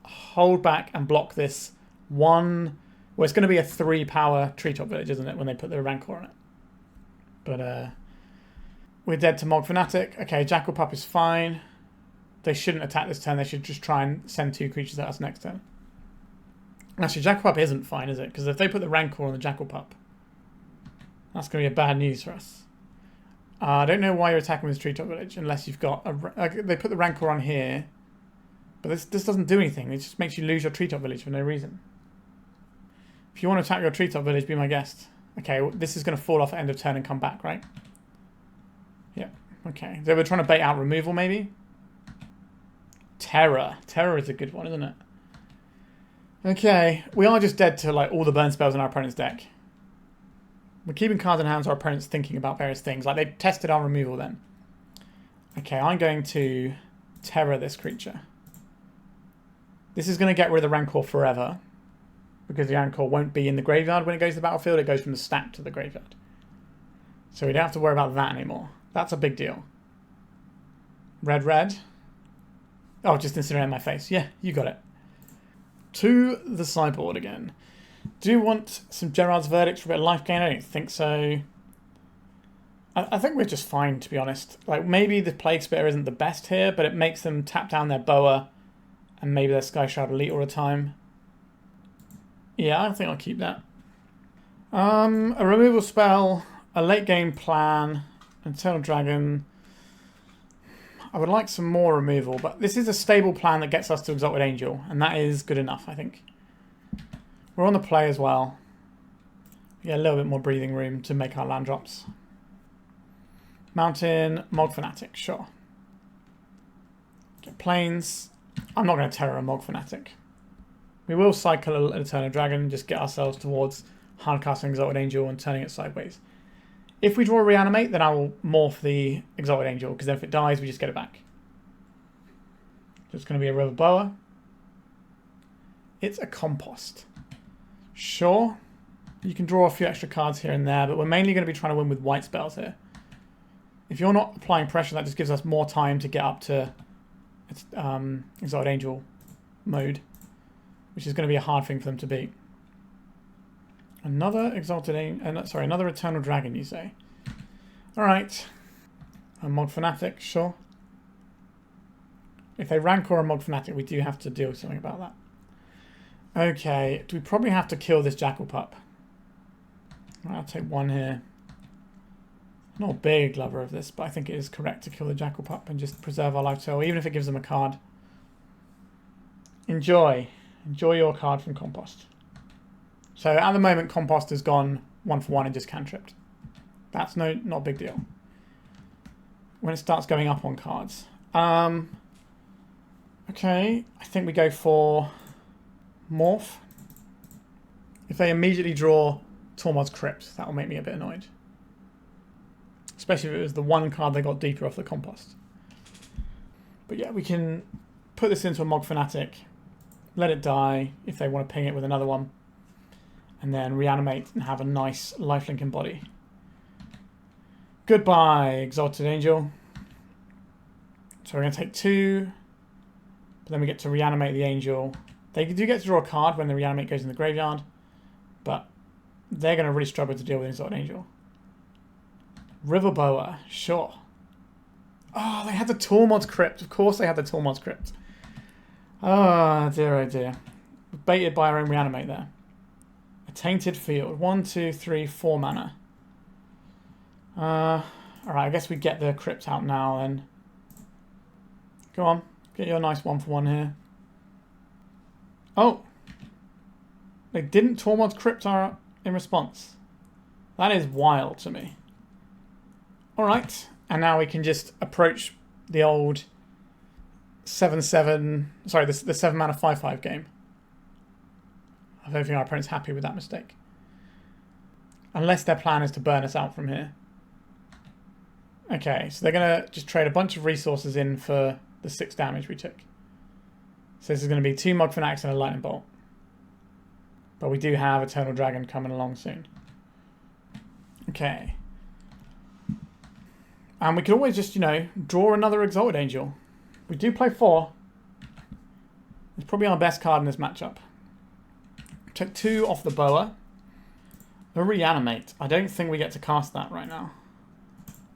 hold back and block this one. Well, it's going to be a 3-power Treetop Village, isn't it, when they put the Rancor on it. But we're dead to Mog Fanatic. Okay, Jackal Pup is fine. They shouldn't attack this turn. They should just try and send 2 creatures at us next turn. Actually, Jackal Pup isn't fine, is it? Because if they put the Rancor on the Jackal Pup, that's going to be a bad news for us. I don't know why you're attacking this Treetop Village unless you've got a... they put the Rancor on here, but this doesn't do anything. It just makes you lose your Treetop Village for no reason. If you want to attack your Treetop Village, be my guest. Okay, well, this is going to fall off at end of turn and come back, right? Yeah, okay. So we're trying to bait out removal, maybe? Terror. Terror is a good one, isn't it? Okay, we are just dead to like all the burn spells in our opponent's deck. We're keeping cards in hand so our opponent's thinking about various things. Like, they tested our removal then. Okay, I'm going to Terror this creature. This is going to get rid of the Rancor forever. Because the Rancor won't be in the graveyard when it goes to the battlefield. It goes from the stack to the graveyard. So we don't have to worry about that anymore. That's a big deal. Red, red. Oh, just incinerate in my face. Yeah, you got it. To the sideboard again. Do you want some Gerrard's Verdict for a bit of life gain? I don't think so. I think we're just fine, to be honest. Like, maybe the Plague Spitter isn't the best here, but it makes them tap down their Boa and maybe their Sky Shroud Elite all the time. Yeah, I think I'll keep that. A removal spell, a late game plan, Eternal Dragon. I would like some more removal, but this is a stable plan that gets us to Exalted Angel, and that is good enough, I think. We're on the play as well. We get a little bit more breathing room to make our land drops. Mountain, Mog Fanatic, sure. Get Plains. I'm not going to Terror a Mog Fanatic. We will cycle an Eternal Dragon, just get ourselves towards hardcasting Exalted Angel and turning it sideways. If we draw a Reanimate, then I will morph the Exalted Angel, because then if it dies, we just get it back. So it's going to be a River Boa. It's a Compost. Sure, you can draw a few extra cards here and there, but we're mainly going to be trying to win with white spells here. If you're not applying pressure, that just gives us more time to get up to Exalted Angel mode, which is going to be a hard thing for them to beat. Another Exalted Angel, sorry, another Eternal Dragon, you say? Alright. A Mog Fanatic, sure. If they Rancor a Mog Fanatic, we do have to do something about that. Okay, do we probably have to kill this Jackal Pup? I'll take one here. I'm not a big lover of this, but I think it is correct to kill the Jackal Pup and just preserve our life total, even if it gives them a card. Enjoy. Enjoy your card from Compost. So at the moment, Compost has gone 1-for-1 and just cantripped. That's not a big deal. When it starts going up on cards. Okay, I think we go for Morph. If they immediately draw Tormod's Crypt, that will make me a bit annoyed. Especially if it was the one card they got deeper off the Compost. But yeah, we can put this into a Mog Fanatic, let it die if they want to ping it with another one, and then reanimate and have a nice lifelink in body. Goodbye, Exalted Angel. So we're going to take 2, but then we get to reanimate the Angel. They do get to draw a card when the reanimate goes in the graveyard, but they're going to really struggle to deal with Exalted Angel. River Boa, sure. Oh, they had the Tormod's Crypt. Of course they had the Tormod's Crypt. Oh dear, oh dear. Baited by our own reanimate there. A Tainted Field. 1, 2, 3, 4 mana. Alright, I guess we get the Crypt out now then. Go on. Get your nice 1-for-1 here. Oh! They didn't Tormod's Crypt in response. That is wild to me. Alright. And now we can just approach the old 7-7... Sorry, the 7-mana 5-5 game. I don't think our opponent's happy with that mistake. Unless their plan is to burn us out from here. Okay, so they're going to just trade a bunch of resources in for the 6 damage we took. So this is going to be 2 Mod Fanatics and a Lightning Bolt. But we do have Eternal Dragon coming along soon. Okay. And we could always just, you know, draw another Exalted Angel. We do play 4. It's probably our best card in this matchup. Took 2 off the Boa. The Reanimate. I don't think we get to cast that right now.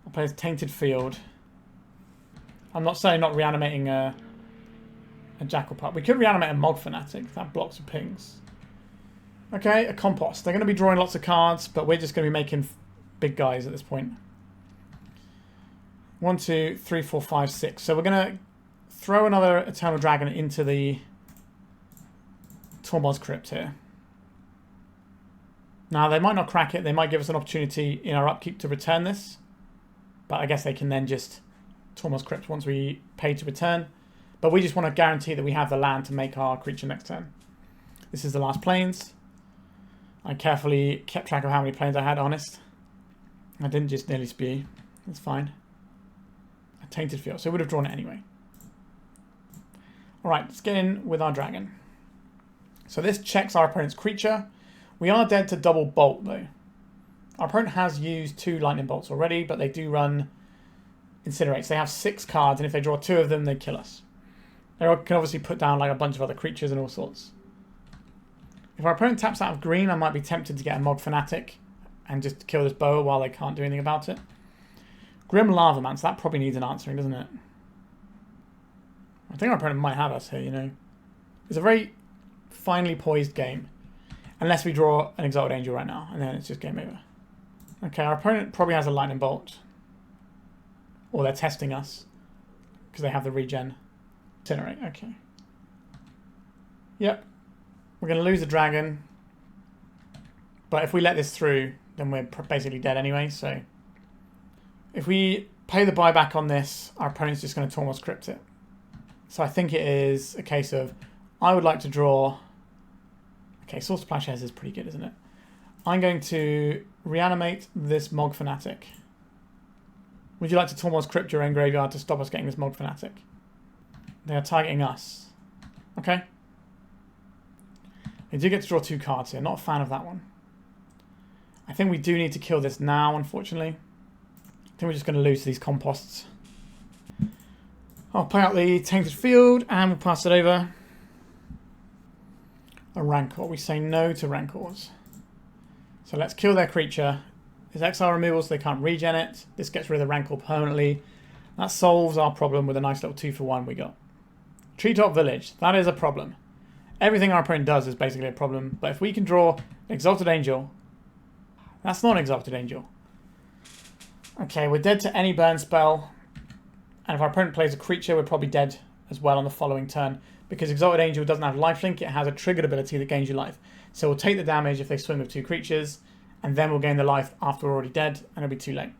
I'll play Tainted Field. I'm not saying not reanimating a Jackal Pup. We could reanimate a Mod Fanatic. That blocks the pings. Okay, a Compost. They're going to be drawing lots of cards, but we're just going to be making big guys at this point. 1, 2, 3, 4, 5, 6. So we're going to throw another Eternal Dragon into the Tormod's Crypt here. Now, they might not crack it. They might give us an opportunity in our upkeep to return this. But I guess they can then just Tormod's Crypt once we pay to return. But we just want to guarantee that we have the land to make our creature next turn. This is the last plains. I carefully kept track of how many plains I had, honest. I didn't just nearly spew. That's fine. A Tainted Field. So we would have drawn it anyway. Alright, let's get in with our dragon. So this checks our opponent's creature. We are dead to double bolt, though. Our opponent has used 2 lightning bolts already, but they do run Incinerates. They have 6 cards, and if they draw 2 of them, they kill us. They can obviously put down like a bunch of other creatures and all sorts. If our opponent taps out of green, I might be tempted to get a Mod Fanatic and just kill this Boa while they can't do anything about it. Grim Lava Man, so that probably needs an answering, doesn't it? I think our opponent might have us here, you know. It's a very finely poised game. Unless we draw an Exalted Angel right now, and then it's just game over. Okay, our opponent probably has a Lightning Bolt. Or they're testing us. Because they have the regen. Incinerate, okay. Yep. We're going to lose the dragon. But if we let this through, then we're basically dead anyway, so... If we pay the buyback on this, our opponent's just going to Tormod's Crypt it. So I think it is a case of, I would like to draw... Okay, Source of Plowshares is pretty good, isn't it? I'm going to reanimate this Mog Fanatic. Would you like to Tormod's Crypt your own graveyard to stop us getting this Mog Fanatic? They are targeting us. Okay. They do get to draw 2 cards here. Not a fan of that one. I think we do need to kill this now, unfortunately. I think we're just going to lose these composts. I'll play out the Tainted Field and we'll pass it over. A Rancor. We say no to Rancors. So let's kill their creature. There's exile removal so they can't regen it. This gets rid of the Rancor permanently. That solves our problem with a nice little 2-for-1 we got. Treetop Village. That is a problem. Everything our opponent does is basically a problem. But if we can draw Exalted Angel... That's not an Exalted Angel. Okay, we're dead to any burn spell. And if our opponent plays a creature, we're probably dead as well on the following turn. Because Exalted Angel doesn't have lifelink, it has a triggered ability that gains you life. So we'll take the damage if they swing with 2 creatures, and then we'll gain the life after we're already dead, and it'll be too late.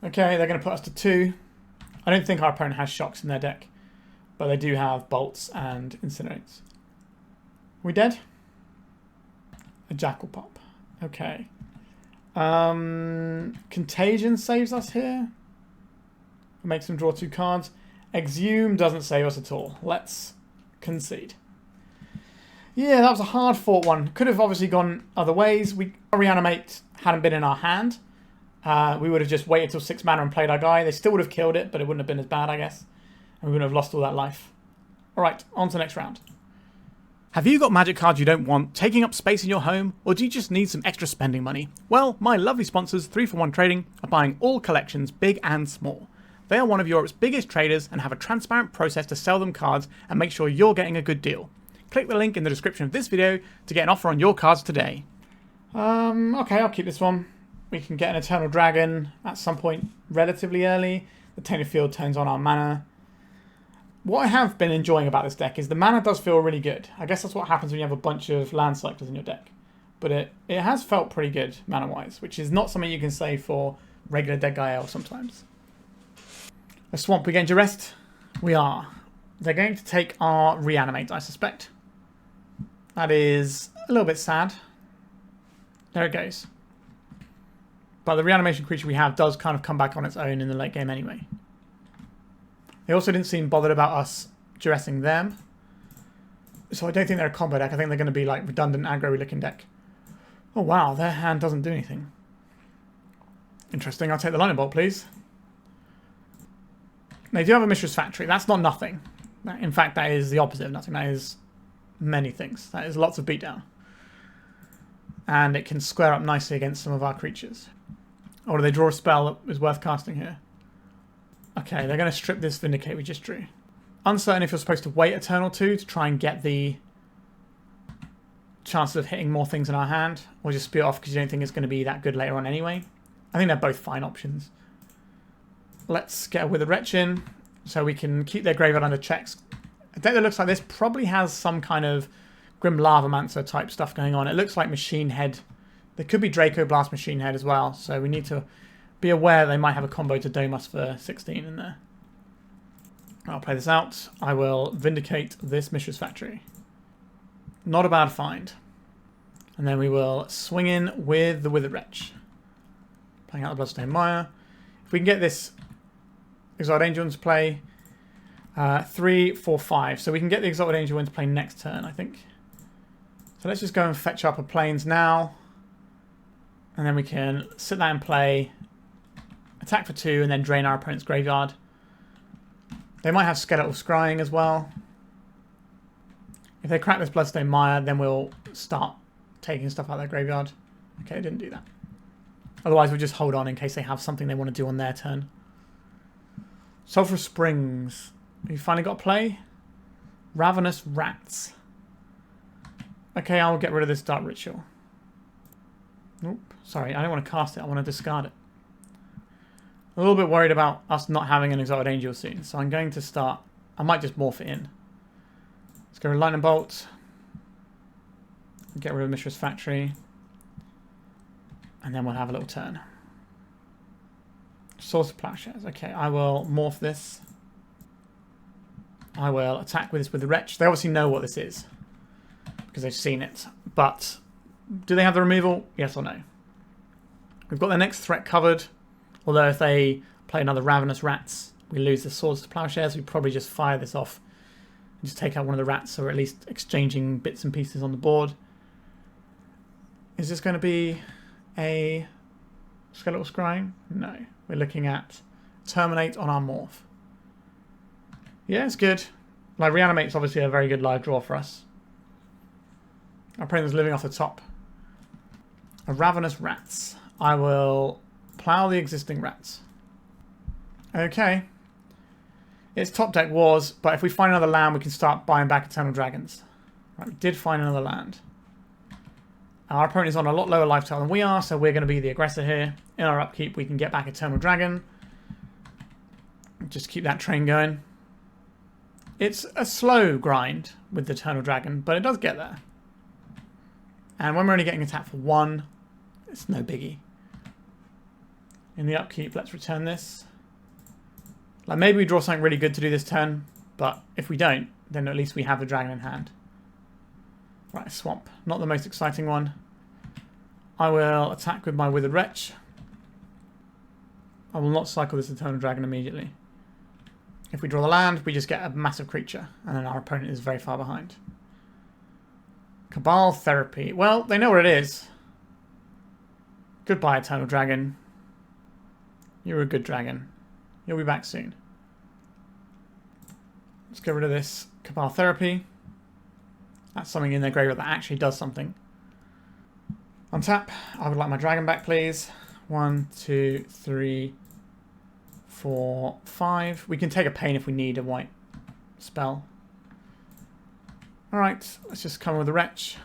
Okay, they're going to put us to 2. I don't think our opponent has shocks in their deck, but they do have bolts and incinerates. Are we dead? A Jackal Pup. Okay. Contagion saves us here. It makes them draw 2 cards. Exhume doesn't save us at all. Let's concede. Yeah, that was a hard-fought one. Could have obviously gone other ways. Reanimate hadn't been in our hand. We would have just waited till 6 mana and played our guy. They still would have killed it, but it wouldn't have been as bad, I guess. And we wouldn't have lost all that life. Alright, on to the next round. Have you got magic cards you don't want taking up space in your home, or do you just need some extra spending money? Well, my lovely sponsors, 3for1 Trading, are buying all collections, big and small. They are one of Europe's biggest traders and have a transparent process to sell them cards and make sure you're getting a good deal. Click the link in the description of this video to get an offer on your cards today. Okay, I'll keep this one. We can get an Eternal Dragon at some point relatively early. The Tainted Field turns on our mana. What I have been enjoying about this deck is the mana does feel really good. I guess that's what happens when you have a bunch of land selectors in your deck. But it has felt pretty good mana-wise, which is not something you can say for regular Deadguy Ale sometimes. A swamp, we getting Duress? We are. They're going to take our Reanimate, I suspect. That is a little bit sad. There it goes. But the reanimation creature we have does kind of come back on its own in the late game anyway. They also didn't seem bothered about us Duressing them. So I don't think they're a combo deck. I think they're going to be like redundant aggro-y looking deck. Oh wow, their hand doesn't do anything. Interesting, I'll take the lightning bolt please. They do have a Mishra's Factory. That's not nothing. In fact, that is the opposite of nothing. That is many things. That is lots of beatdown. And it can square up nicely against some of our creatures. Or do they draw a spell that is worth casting here? Okay, they're going to strip this Vindicate we just drew. Uncertain if you're supposed to wait a turn or two to try and get the chances of hitting more things in our hand, or just spew it off because you don't think it's going to be that good later on anyway. I think they're both fine options. Let's get a Withered Wretch in so we can keep their graveyard under checks. A deck that looks like this probably has some kind of Grim Lavamancer type stuff going on. It looks like Machine Head. There could be Draco Blast Machine Head as well, so we need to be aware they might have a combo to Dome us for 16 in there. I'll play this out. I will Vindicate this Mishra's Factory. Not a bad find. And then we will swing in with the Withered Wretch. Playing out the Bloodstained Mire. If we can get this Exalted Angel into play, 3, 4, 5. So we can get the Exalted Angel into play next turn, I think. So let's just go and fetch up a Plains now. And then we can sit that in play, attack for 2, and then drain our opponent's graveyard. They might have Skeletal Scrying as well. If they crack this Bloodstained Mire, then we'll start taking stuff out of their graveyard. Okay, didn't do that. Otherwise, we'll just hold on in case they have something they want to do on their turn. Sulphurous Springs. You finally got to play? Ravenous Rats. Okay, I'll get rid of this Dark Ritual. Oop, sorry, I don't want to cast it. I want to discard it. A little bit worried about us not having an Exalted Angel soon, so I'm going to start... I might just morph it in. Let's go with Lightning Bolt. Get rid of Mishra's Factory. And then we'll have a little turn. Source of Plowshares. Okay, I will morph this. I will attack with this with the Wretch. They obviously know what this is because they've seen it. But do they have the removal? Yes or no? We've got their next threat covered. Although if they play another Ravenous Rats, we lose the Swords to Plowshares. We probably just fire this off and just take out one of the rats, or at least exchanging bits and pieces on the board. Is this going to be a Skeletal Scrying? No. We're looking at Terminate on our Morph. Yeah, it's good. Like, Reanimate's obviously a very good live draw for us. Our opponent's living off the top. A Ravenous Rats. I will plow the existing rats. Okay. It's top deck wars, but if we find another land, we can start buying back Eternal Dragons. Right, we did find another land. Our opponent is on a lot lower lifestyle than we are, so we're going to be the aggressor here. In our upkeep, we can get back Eternal Dragon. Just keep that train going. It's a slow grind with the Eternal Dragon, but it does get there. And when we're only getting attacked for 1, it's no biggie. In the upkeep, let's return this. Like, maybe we draw something really good to do this turn, but if we don't, then at least we have the dragon in hand. Right, swamp. Not the most exciting one. I will attack with my Withered Wretch. I will not cycle this Eternal Dragon immediately. If we draw the land, we just get a massive creature, and then our opponent is very far behind. Cabal Therapy. Well, they know what it is. Goodbye, Eternal Dragon. You're a good dragon. You'll be back soon. Let's get rid of this Cabal Therapy. That's something in their graveyard that actually does something. Untap. I would like my dragon back, please. 1, 2, 3, 4, 5. We can take a pain if we need a white spell. Alright, let's just come with the Wretch.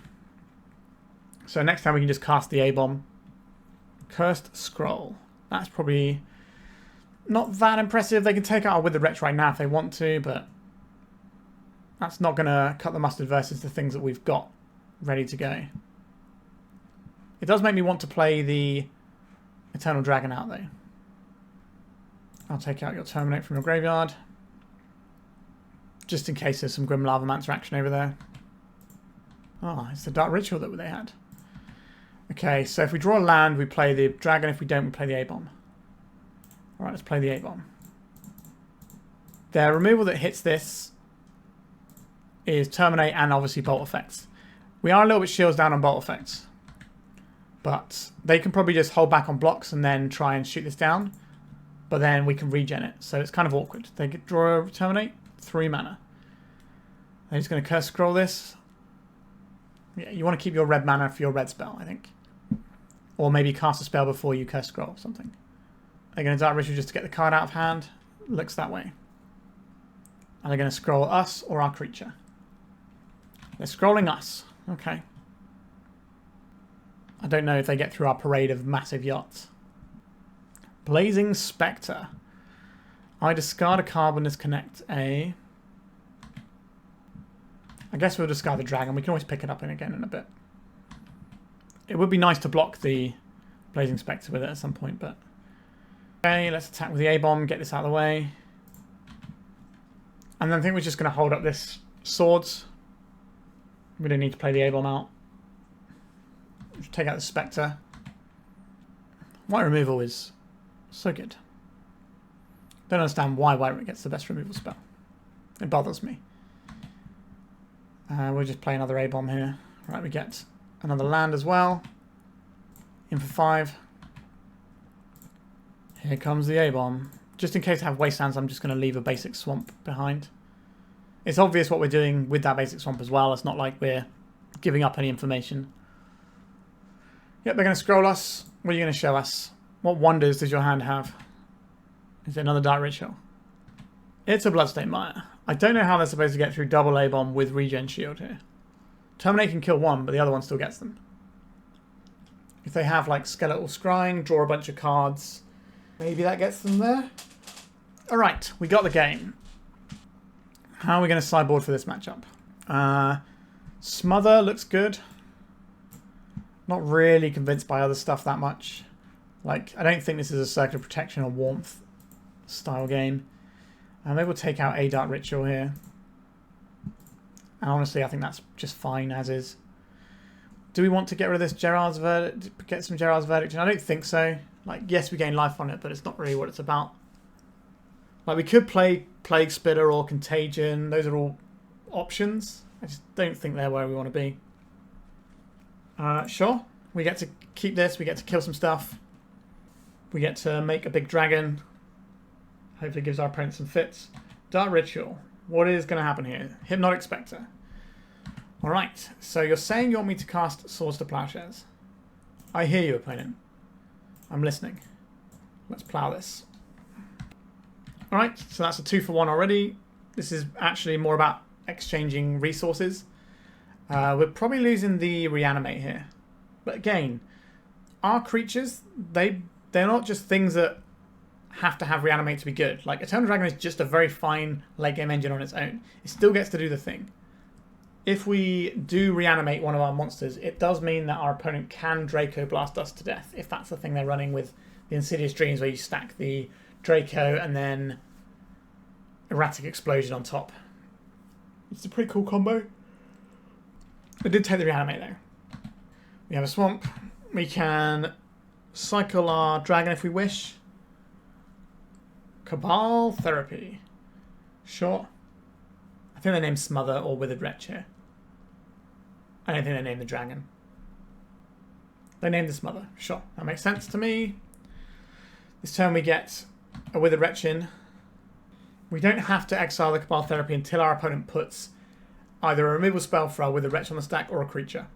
So next time we can just cast the ALEBOMB. Cursed Scroll. That's probably not that impressive. They can take out our Withered Wretch right now if they want to, but that's not going to cut the mustard versus the things that we've got ready to go. It does make me want to play the Eternal Dragon out, though. I'll take out your Terminate from your graveyard, just in case there's some Grim Lavamancer action over there. Oh, it's the Dark Ritual that they had. Okay, so if we draw a land, we play the dragon. If we don't, we play the ALEBOMB. Alright, let's play the ALEBOMB. Their removal that hits this is Terminate and obviously Bolt effects. We are a little bit shields down on Bolt effects, but they can probably just hold back on blocks and then try and shoot this down, but then we can regen it, so it's kind of awkward. They could draw a Terminate, 3 mana. They're just going to Curse Scroll this. Yeah, you want to keep your red mana for your red spell, I think. Or maybe cast a spell before you Curse Scroll something. They're going to Dark Ritual just to get the card out of hand. Looks that way. And they're going to scroll us or our creature. They're scrolling us. Okay. I don't know if they get through our parade of massive yachts. Blazing Spectre. I discard a card when disconnect a... I guess we'll discard the dragon. We can always pick it up again in a bit. It would be nice to block the Blazing Spectre with it at some point, but... Okay, let's attack with the ALEBOMB, get this out of the way. And then I think we're just going to hold up this Swords. We don't need to play the ALEBOMB out. Just take out the Spectre. White removal is so good. Don't understand why White gets the best removal spell. It bothers me. We'll just play another ALEBOMB here. Right, we get another land as well. In for 5. Here comes the ALEBOMB. Just in case I have wastelands, I'm just going to leave a basic swamp behind. It's obvious what we're doing with that basic swamp as well. It's not like we're giving up any information. Yep, they're going to scroll us. What are you going to show us? What wonders does your hand have? Is it another Dark Ritual? It's a Bloodstained Mire. I don't know how they're supposed to get through double ALEBOMB with regen shield here. Terminate can kill one, but the other one still gets them. If they have like Skeletal Scrying, draw a bunch of cards, maybe that gets them there. Alright, we got the game. How are we going to sideboard for this matchup? Smother looks good. Not really convinced by other stuff that much. Like, I don't think this is a Circuit of Protection or Warmth style game. Maybe we'll take out a Dark Ritual here. And honestly, I think that's just fine as is. Do we want to get rid of this Gerrard's Verdict? Get some Gerrard's Verdict? I don't think so. Like, yes, we gain life on it, but it's not really what it's about. Like, we could play Plague Spitter or Contagion. Those are all options. I just don't think they're where we want to be. Sure. We get to keep this. We get to kill some stuff. We get to make a big dragon. Hopefully gives our opponent some fits. Dark Ritual. What is going to happen here? Hypnotic Spectre. Alright. So you're saying you want me to cast Swords to Plowshares. I hear you, opponent. I'm listening. Let's plow this. Alright. So that's a 2-for-1 already. This is actually more about exchanging resources. We're probably losing the Reanimate here. But again, our creatures, they're not just things that have to have Reanimate to be good. Like, Eternal Dragon is just a very fine late game engine on its own. It still gets to do the thing. If we do Reanimate one of our monsters, it does mean that our opponent can Draco Blast us to death, if that's the thing they're running with the Insidious Dreams, where you stack the Draco and then Erratic Explosion on top. It's a pretty cool combo. We did take the Reanimate though. We have a swamp. We can cycle our dragon if we wish. Cabal Therapy. Sure. I think they named Smother or Withered Wretch here. I don't think they named the dragon. They named the Smother. Sure. That makes sense to me. This turn we get a Withered Wretch in. We don't have to exile the Cabal Therapy until our opponent puts either a removal spell for our Withered Wretch on the stack or a creature.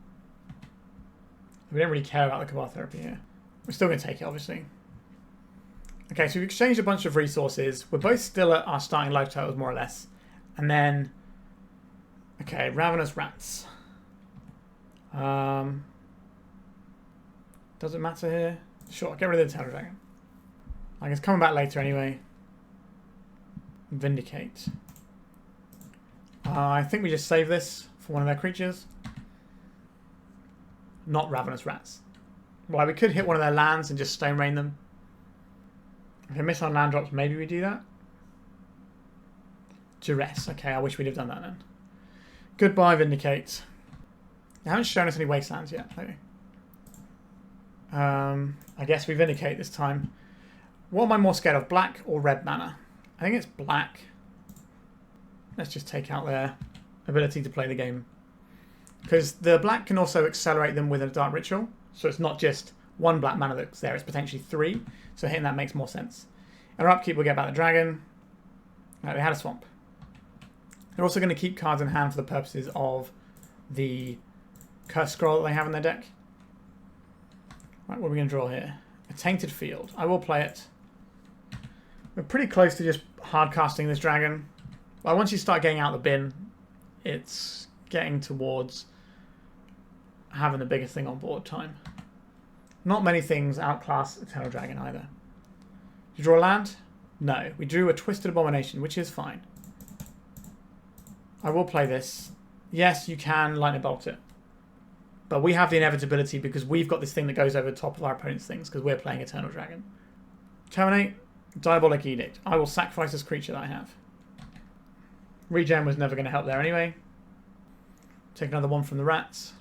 We don't really care about the Cabal Therapy here. We're still going to take it, obviously. Okay, so we've exchanged a bunch of resources. We're both still at our starting life totals, more or less. And then... Okay, Ravenous Rats. Does it matter here? Sure, get rid of the Eternal Dragon. I guess coming back later anyway. Vindicate. I think we just save this for one of their creatures. Not Ravenous Rats. Well, we could hit one of their lands and just Stone Rain them. If we miss on land drops, maybe we do that. Duress. Okay, I wish we'd have done that then. Goodbye, Vindicate. They haven't shown us any wastelands yet, have they? I guess we Vindicate this time. What am I more scared of, black or red mana? I think it's black. Let's just take out their ability to play the game. Because the black can also accelerate them with a Dark Ritual. So it's not just one black mana that's there, it's potentially 3. So hitting that makes more sense. And our upkeep will get back the dragon. Right, they had a swamp. They're also going to keep cards in hand for the purposes of the Curse Scroll that they have in their deck. Right, what are we going to draw here? A Tainted Field. I will play it. We're pretty close to just hard casting this dragon. But once you start getting out the bin, it's getting towards having the biggest thing on board time. Not many things outclass Eternal Dragon either. Did you draw a land? No. We drew a Twisted Abomination, which is fine. I will play this. Yes, you can Lightning Bolt it. But we have the inevitability because we've got this thing that goes over the top of our opponent's things because we're playing Eternal Dragon. Terminate. Diabolic Edict. I will sacrifice this creature that I have. Regen was never going to help there anyway. Take another one from the rats.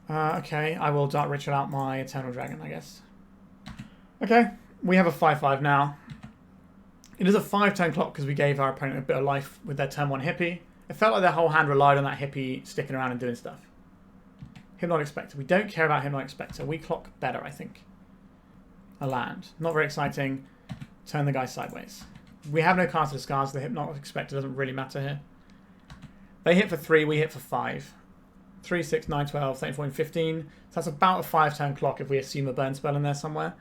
Okay, I will Dark Ritual out my Eternal Dragon, I guess. Okay, we have a 5/5 now. It is a 5-turn clock because we gave our opponent a bit of life with their turn 1 hippie. It felt like their whole hand relied on that hippie sticking around and doing stuff. Hypnotic Spectre. We don't care about Hypnotic Spectre. We clock better, I think. A land. Not very exciting. Turn the guy sideways. We have no cast of discards, so the Hypnotic Spectre doesn't really matter here. They hit for 3, we hit for 5. 3, 6, 9, 12, 13, 14, 15. So that's about a 5-turn clock if we assume a burn spell in there somewhere.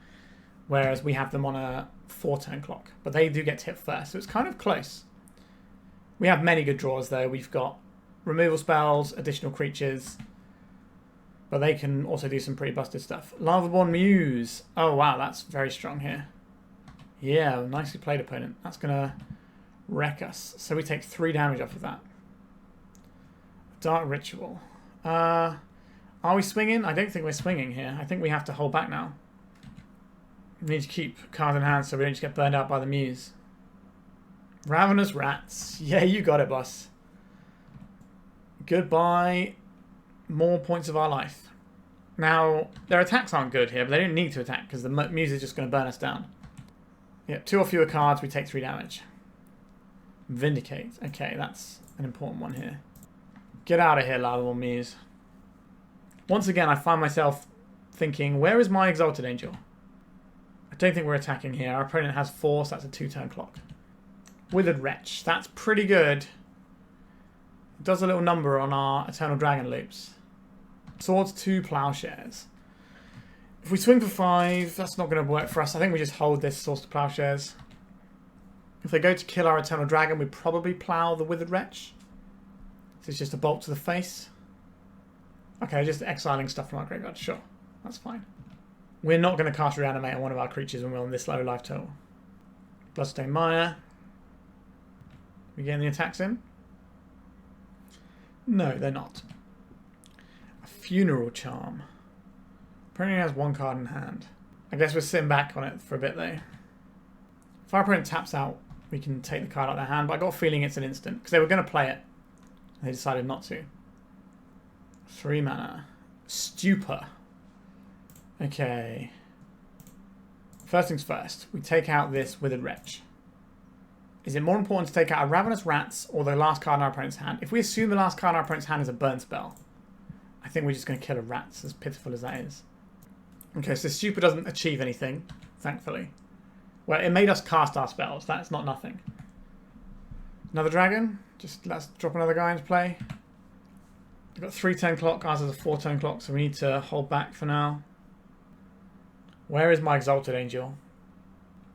Whereas we have them on a 4-turn clock. But they do get to hit first, so it's kind of close. We have many good draws though. We've got removal spells, additional creatures. But they can also do some pretty busted stuff. Lavaborn Muse. Oh wow, that's very strong here. Yeah, nicely played, opponent. That's going to wreck us. So we take 3 damage off of that. Dark Ritual. Are we swinging? I don't think we're swinging here. I think we have to hold back now. We need to keep cards in hand so we don't just get burned out by the Muse. Ravenous Rats. Yeah, you got it, boss. Goodbye. More points of our life. Now, their attacks aren't good here, but they don't need to attack because the Muse is just going to burn us down. Yeah, 2 or fewer cards, we take 3 damage. Vindicate. Okay, that's an important one here. Get out of here, Lavaborn Muse. Once again, I find myself thinking, where is my Exalted Angel? I don't think we're attacking here. Our opponent has 4, so that's a 2-turn clock. Withered Wretch. That's pretty good. It does a little number on our Eternal Dragon loops. Swords 2 Plowshares. If we swing for 5, that's not going to work for us. I think we just hold this Swords to Plowshares. If they go to kill our Eternal Dragon, we probably plow the Withered Wretch. So it's just a bolt to the face. Okay, just exiling stuff from our graveyard. Sure, that's fine. We're not going to cast Reanimate on one of our creatures when we're on this low life total. Bloodstone Mire. We getting the attacks in? No, they're not. A Funeral Charm. Apparently has 1 card in hand. I guess we're sitting back on it for a bit though. If our opponent taps out, we can take the card out of their hand, but I got a feeling it's an instant because they were going to play it. They decided not to. 3 mana. Stupor. Okay. First things first, we take out this Withered Wretch. Is it more important to take out a Ravenous Rats or the last card in our opponent's hand? If we assume the last card in our opponent's hand is a burn spell, I think we're just going to kill a Rats, as pitiful as that is. Okay, so Stupor doesn't achieve anything, thankfully. Well, it made us cast our spells. That's not nothing. Another dragon. Just let's drop another guy into play. We've got 3-turn clock. Ours is a 4-turn clock, so we need to hold back for now. Where is my Exalted Angel?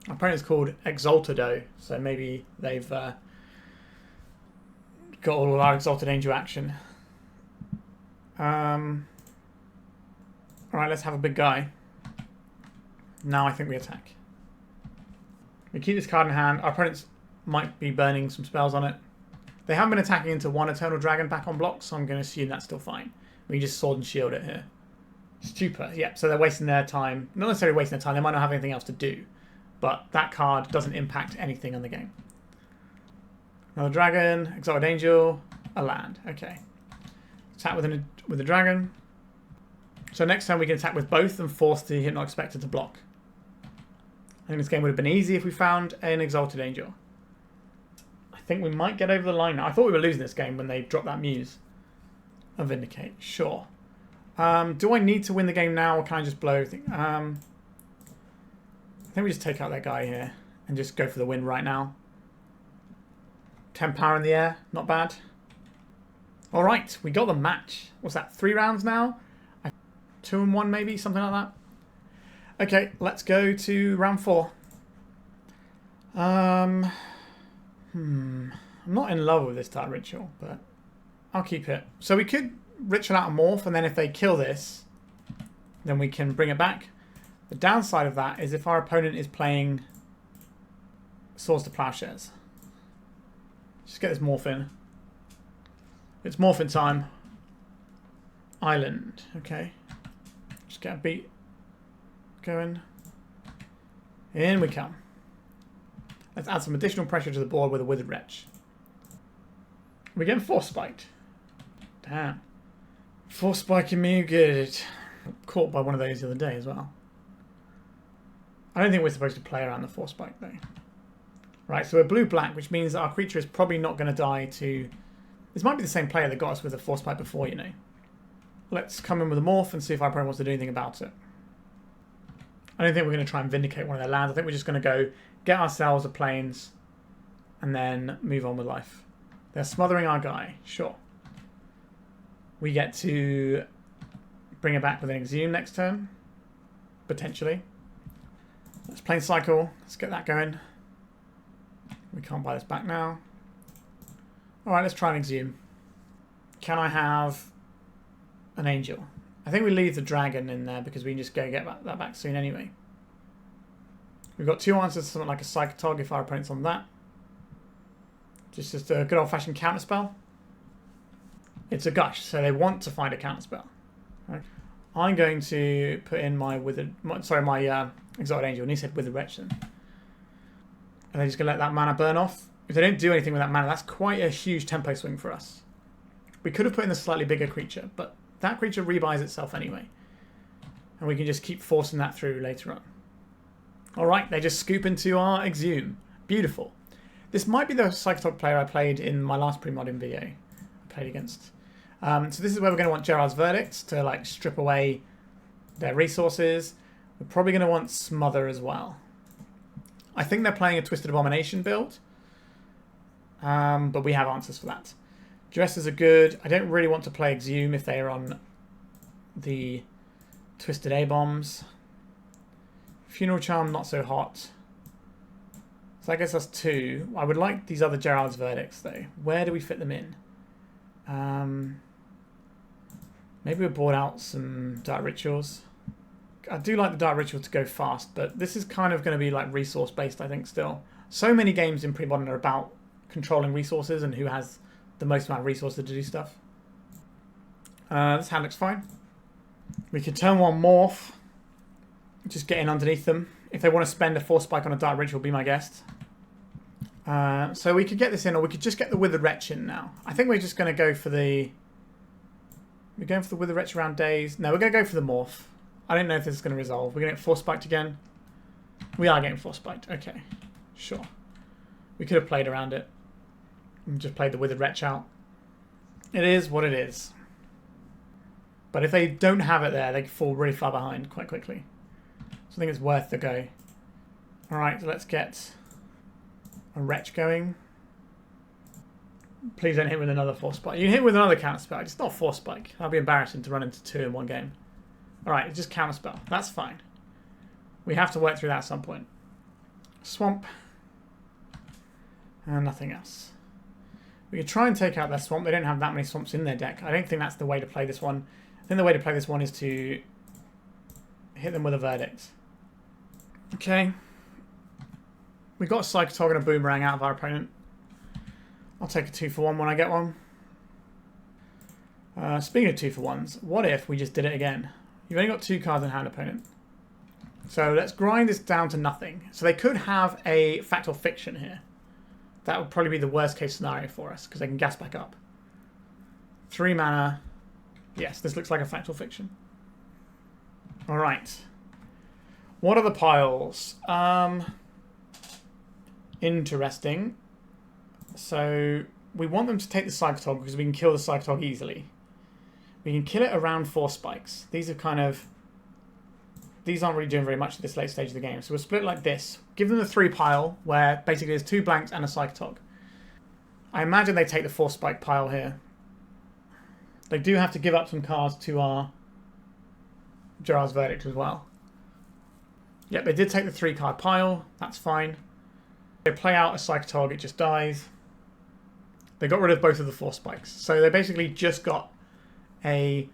Our opponent's called Exaltedo, so maybe they've got all of our Exalted Angel action. Alright, let's have a big guy. Now I think we attack. We keep this card in hand. Our opponents might be burning some spells on it. They haven't been attacking into one Eternal Dragon back on blocks, so I'm going to assume that's still fine. We just Sword and Shield it here. Stupor, yeah, so they're wasting their time. Not necessarily wasting their time, they might not have anything else to do. But that card doesn't impact anything on the game. Another dragon, Exalted Angel, a land. Okay. Attack with a dragon. So next time we can attack with both and force the Hypnotic Spectre to block. I think this game would have been easy if we found an Exalted Angel. I think we might get over the line now. I thought we were losing this game when they dropped that Muse. A Vindicate, sure. Do I need to win the game now or can I just blow everything? I think we just take out that guy here and just go for the win right now. 10 power in the air, not bad. Alright, we got the match. What's that, 3 rounds now? 2 and 1 maybe, something like that. Okay, let's go to round 4. I'm not in love with this Dark Ritual, but I'll keep it. So we could Ritual out a Morph, and then if they kill this, then we can bring it back. The downside of that is if our opponent is playing Swords to Plowshares. Just get this Morph in. It's Morphin time. Island, okay. Just get a beat going. In we come. Let's add some additional pressure to the board with a Withered Wretch. We're getting Force Spiked. Damn. Force Spiking me good. Caught by one of those the other day as well. I don't think we're supposed to play around the Force Spike though. Right, so we're blue-black, which means that our creature is probably not going to die to... This might be the same player that got us with a Force Spike before, you know. Let's come in with a Morph and see if our opponent wants to do anything about it. I don't think we're going to try and Vindicate one of their lands. I think we're just going to go get ourselves a Plains and then move on with life. They're smothering our guy, sure. We get to bring it back with an Exhume next turn, potentially. Let's Plane Cycle. Let's get that going. We can't buy this back now. Alright, let's try and Exhume. Can I have an Angel? I think we leave the Dragon in there because we can just go get that back soon anyway. We've got 2 answers to something like a Psychotog if our opponent's on that. Just a good old-fashioned counterspell. It's a Gush, so they want to find a counterspell. Right. I'm going to put in my Exalted Angel, and he said Withered Wretch then. And they're just going to let that mana burn off. If they don't do anything with that mana, that's quite a huge tempo swing for us. We could have put in a slightly bigger creature, but that creature rebuys itself anyway. And we can just keep forcing that through later on. Alright, they just scoop into our Exhume. Beautiful. This might be the Psychotog player I played in my last Premodern video. I played against. So this is where we're going to want Gerrard's Verdict to like strip away their resources. We're probably going to want Smother as well. I think they're playing a Twisted Abomination build. But we have answers for that. Duresses are good. I don't really want to play Exhume if they are on the Twisted ALEBOMBs. Funeral Charm, not so hot. So that gets us 2. I would like these other Gerrard's Verdicts though. Where do we fit them in? Maybe we board out some Dark Rituals. I do like the Dark Ritual to go fast, but this is kind of going to be like resource based, I think, still. So many games in Premodern are about controlling resources and who has the most amount of resources to do stuff. This hand looks fine. We could turn 1 Morph. Just get in underneath them. If they want to spend a Force Spike on a Dark Ritual, be my guest. So we could get this in, or we could just get the Withered Wretch in now. I think we're just going to go for the... We're going for the Withered Wretch around days. No, we're going to go for the Morph. I don't know if this is going to resolve. We're going to get Force Spiked again. We are getting Force Spiked. Okay, sure. We could have played around it. And just played the Withered Wretch out. It is what it is. But if they don't have it there, they can fall really far behind quite quickly. So I think it's worth the go. Alright, so let's get a Wretch going. Please don't hit with another Force Spike. You can hit with another counter spell. It's not Force Spike. That'd be embarrassing to run into 2 in one game. Alright, it's just counter spell. That's fine. We have to work through that at some point. Swamp. And nothing else. We could try and take out their swamp. They don't have that many swamps in their deck. I don't think that's the way to play this one. I think the way to play this one is to hit them with a Verdict. Okay. We got a Psychotog and a Boomerang out of our opponent. I'll take a 2-for-1 when I get one. Speaking of 2-for-1s, what if we just did it again? You've only got 2 cards in hand, opponent. So let's grind this down to nothing. So they could have a Fact or Fiction here. That would probably be the worst case scenario for us, because they can gas back up. 3 mana. Yes, this looks like a Fact or Fiction. Alright. What are the piles? Interesting. So we want them to take the Psychotog because we can kill the Psychotog easily. We can kill it around 4 spikes. These are kind of... These aren't really doing very much at this late stage of the game. So we'll split like this. Give them the 3 pile, where basically there's 2 blanks and a Psychotog. I imagine they take the 4 spike pile here. They do have to give up some cards to our Gerrard's Verdict as well. Yep, they did take the 3 card pile. That's fine. They play out a Psychotog, it just dies. They got rid of both of the 4 spikes. So they basically just got a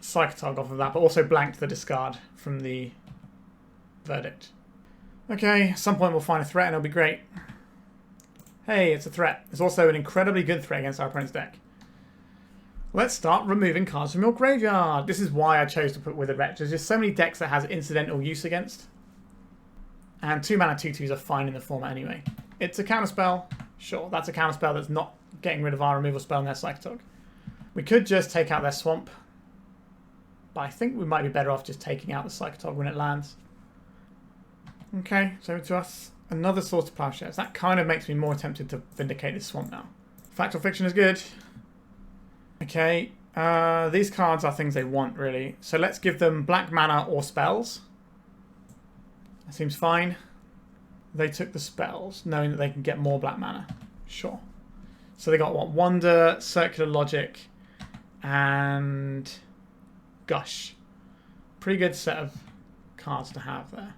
Psychotog off of that, but also blanked the discard from the Verdict. Okay, at some point we'll find a threat and it'll be great. Hey, it's a threat. It's also an incredibly good threat against our opponent's deck. Let's start removing cards from your graveyard. This is why I chose to put Withered Wretch. There's just so many decks that has incidental use against. And 2 mana 2/2s are fine in the format anyway. It's a counterspell. Sure, that's a counterspell that's not getting rid of our removal spell and their Psychotog. We could just take out their Swamp. But I think we might be better off just taking out the Psychotog when it lands. Okay, so to us, another source of Plowshares. That kind of makes me more tempted to Vindicate this Swamp now. Fact or Fiction is good. Okay, these cards are things they want, really. So let's give them black mana or spells. That seems fine. They took the spells, knowing that they can get more black mana. Sure. So they got, what, Wonder, Circular Logic, and Gush. Pretty good set of cards to have there.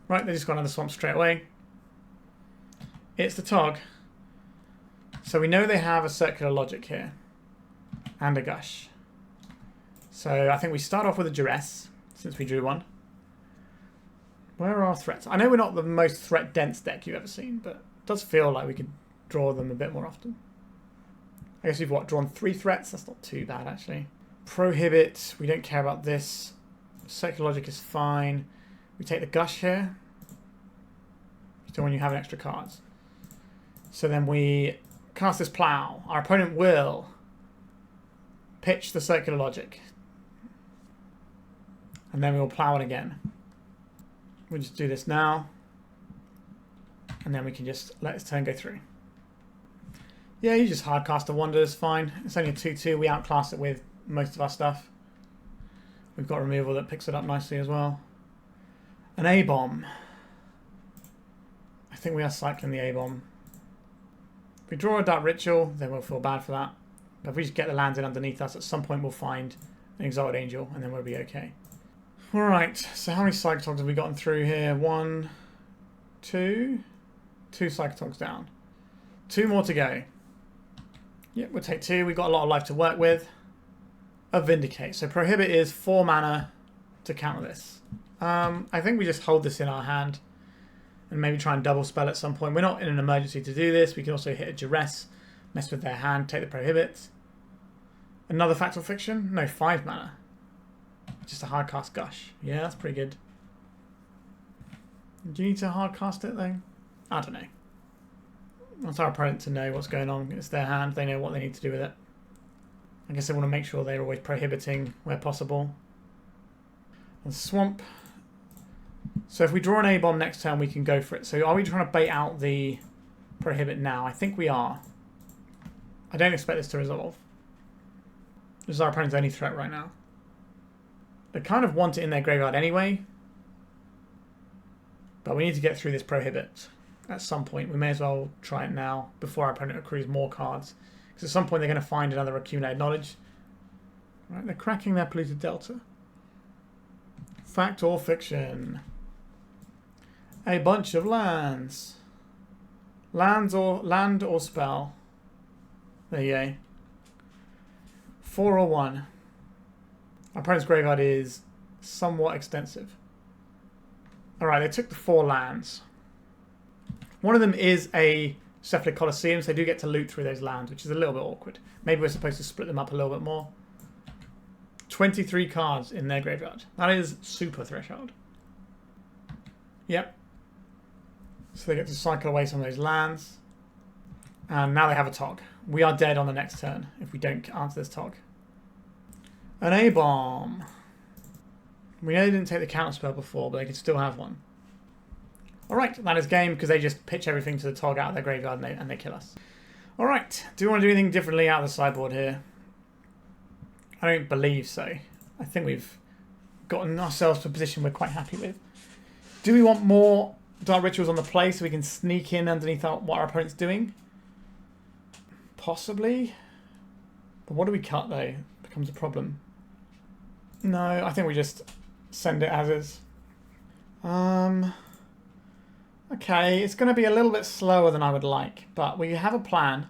Right, they just got another Swamp straight away. It's the Tog. So we know they have a Circular Logic here. And a Gush. So I think we start off with a Duress, since we drew one. Where are our threats? I know we're not the most threat-dense deck you've ever seen, but it does feel like we could draw them a bit more often. I guess we've, what, drawn 3 threats? That's not too bad, actually. Prohibit. We don't care about this. Circular Logic is fine. We take the Gush here. So when you have an extra cards. So then we cast this Plow. Our opponent will pitch the Circular Logic. And then we'll Plow it again. We'll just do this now. And then we can just let this turn go through. Yeah, you just hardcast a Wonder is fine. It's only a 2/2. We outclass it with most of our stuff. We've got removal that picks it up nicely as well. An ALEBOMB. I think we are cycling the ALEBOMB. If we draw a Dark Ritual, then we'll feel bad for that. But if we just get the lands in underneath us, at some point we'll find an Exalted Angel, and then we'll be okay. Alright, so how many Psychotogs have we gotten through here? 1, 2... 2 Psychotogs down. 2 more to go. Yep, we'll take 2. We've got a lot of life to work with. A Vindicate. So Prohibit is 4 mana to counter this. I think we just hold this in our hand and maybe try and double spell at some point. We're not in an emergency to do this. We can also hit a Duress, mess with their hand, take the Prohibit. Another Fact or Fiction? No, 5 mana. Just a hardcast Gush. Yeah, that's pretty good. Do you need to hardcast it though? I don't know. That's our opponent to know what's going on. It's their hand. They know what they need to do with it. I guess they want to make sure they're always prohibiting where possible. And Swamp. So if we draw an ALEBOMB next turn, we can go for it. So are we trying to bait out the Prohibit now? I think we are. I don't expect this to resolve. This is our opponent's only threat right now. They kind of want it in their graveyard anyway. But we need to get through this Prohibit at some point. We may as well try it now before our opponent accrues more cards. Because at some point they're going to find another accumulated knowledge. Right, they're cracking their polluted delta. Fact or Fiction. A bunch of lands. Land or spell. There you go. 4 or 1. Our opponent's graveyard is somewhat extensive. Alright, they took the 4 lands. One of them is a Cephalic Colosseum, so they do get to loot through those lands, which is a little bit awkward. Maybe we're supposed to split them up a little bit more. 23 cards in their graveyard. That is super threshold. Yep. So they get to cycle away some of those lands. And now they have a Tog. We are dead on the next turn if we don't answer this Tog. An ALEBOMB. We know they didn't take the counter spell before, but they could still have one. Alright, that is game because they just pitch everything to the Tog out of their graveyard and they kill us. Alright, do we want to do anything differently out of the sideboard here? I don't believe so. I think we've gotten ourselves to a position we're quite happy with. Do we want more Dark Rituals on the play so we can sneak in underneath what our opponent's doing? Possibly. But what do we cut though? Becomes a problem. No, I think we just send it as is. Okay, it's going to be a little bit slower than I would like, but we have a plan.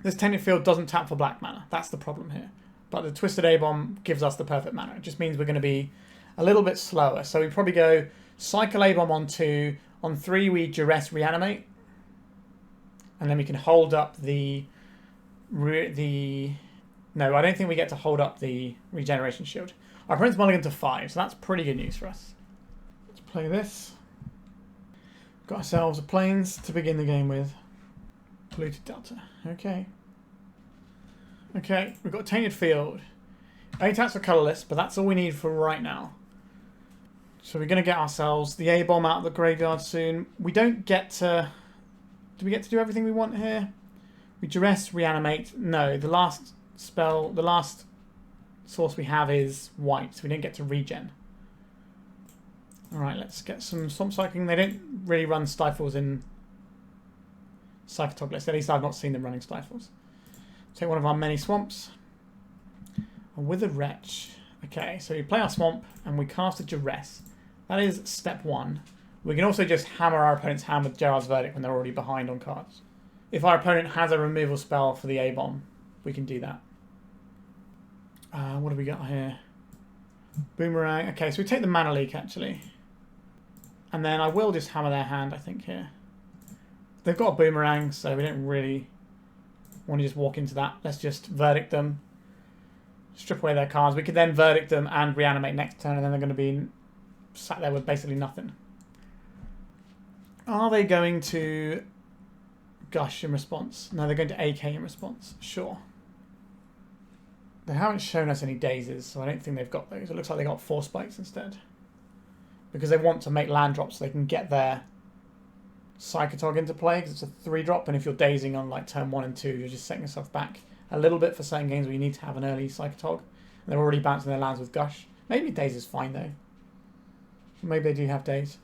This Tainted Field doesn't tap for black mana. That's the problem here. But the Twisted ALEBOMB gives us the perfect mana. It just means we're going to be a little bit slower. So we probably go cycle ALEBOMB on 2. On 3 we Duress Reanimate. And then we can hold up the... No, I don't think we get to hold up the Regeneration Shield. Our opponent's mulligan to 5, so that's pretty good news for us. Let's play this. Got ourselves a Plains to begin the game with. Polluted Delta. Okay. Okay, we've got Tainted Field. 8 taps for colourless, but that's all we need for right now. So we're going to get ourselves the ALEBOMB out of the graveyard soon. We don't get to... Do we get to do everything we want here? We Duress, Reanimate. No, the last spell, the last source we have is white, so we don't get to regen. Alright, let's get some Swamp Cycling. They don't really run Stifles in Psychotog list. At least I've not seen them running Stifles. Take one of our many swamps. A Withered Wretch. Okay, so we play our swamp and we cast a Duress. That is step 1. We can also just hammer our opponent's hand with Gerrard's Verdict when they're already behind on cards. If our opponent has a removal spell for the ALEBOMB, we can do that. What do we got here? Boomerang. Okay, so we take the Mana Leak actually. And then I will just hammer their hand, I think, here. They've got a Boomerang, so we don't really want to just walk into that. Let's just Verdict them. Strip away their cards. We could then Verdict them and Reanimate next turn, and then they're going to be sat there with basically nothing. Are they going to Gush in response? No, they're going to AK in response. Sure. They haven't shown us any Dazes, so I don't think they've got those. It looks like they got 4 Spikes instead. Because they want to make land drops so they can get their Psychotog into play, because it's a 3-drop, and if you're dazing on like turn 1 and 2, you're just setting yourself back a little bit for certain games where you need to have an early Psychotog. And they're already bouncing their lands with Gush. Maybe Daze is fine though. Maybe they do have Daze.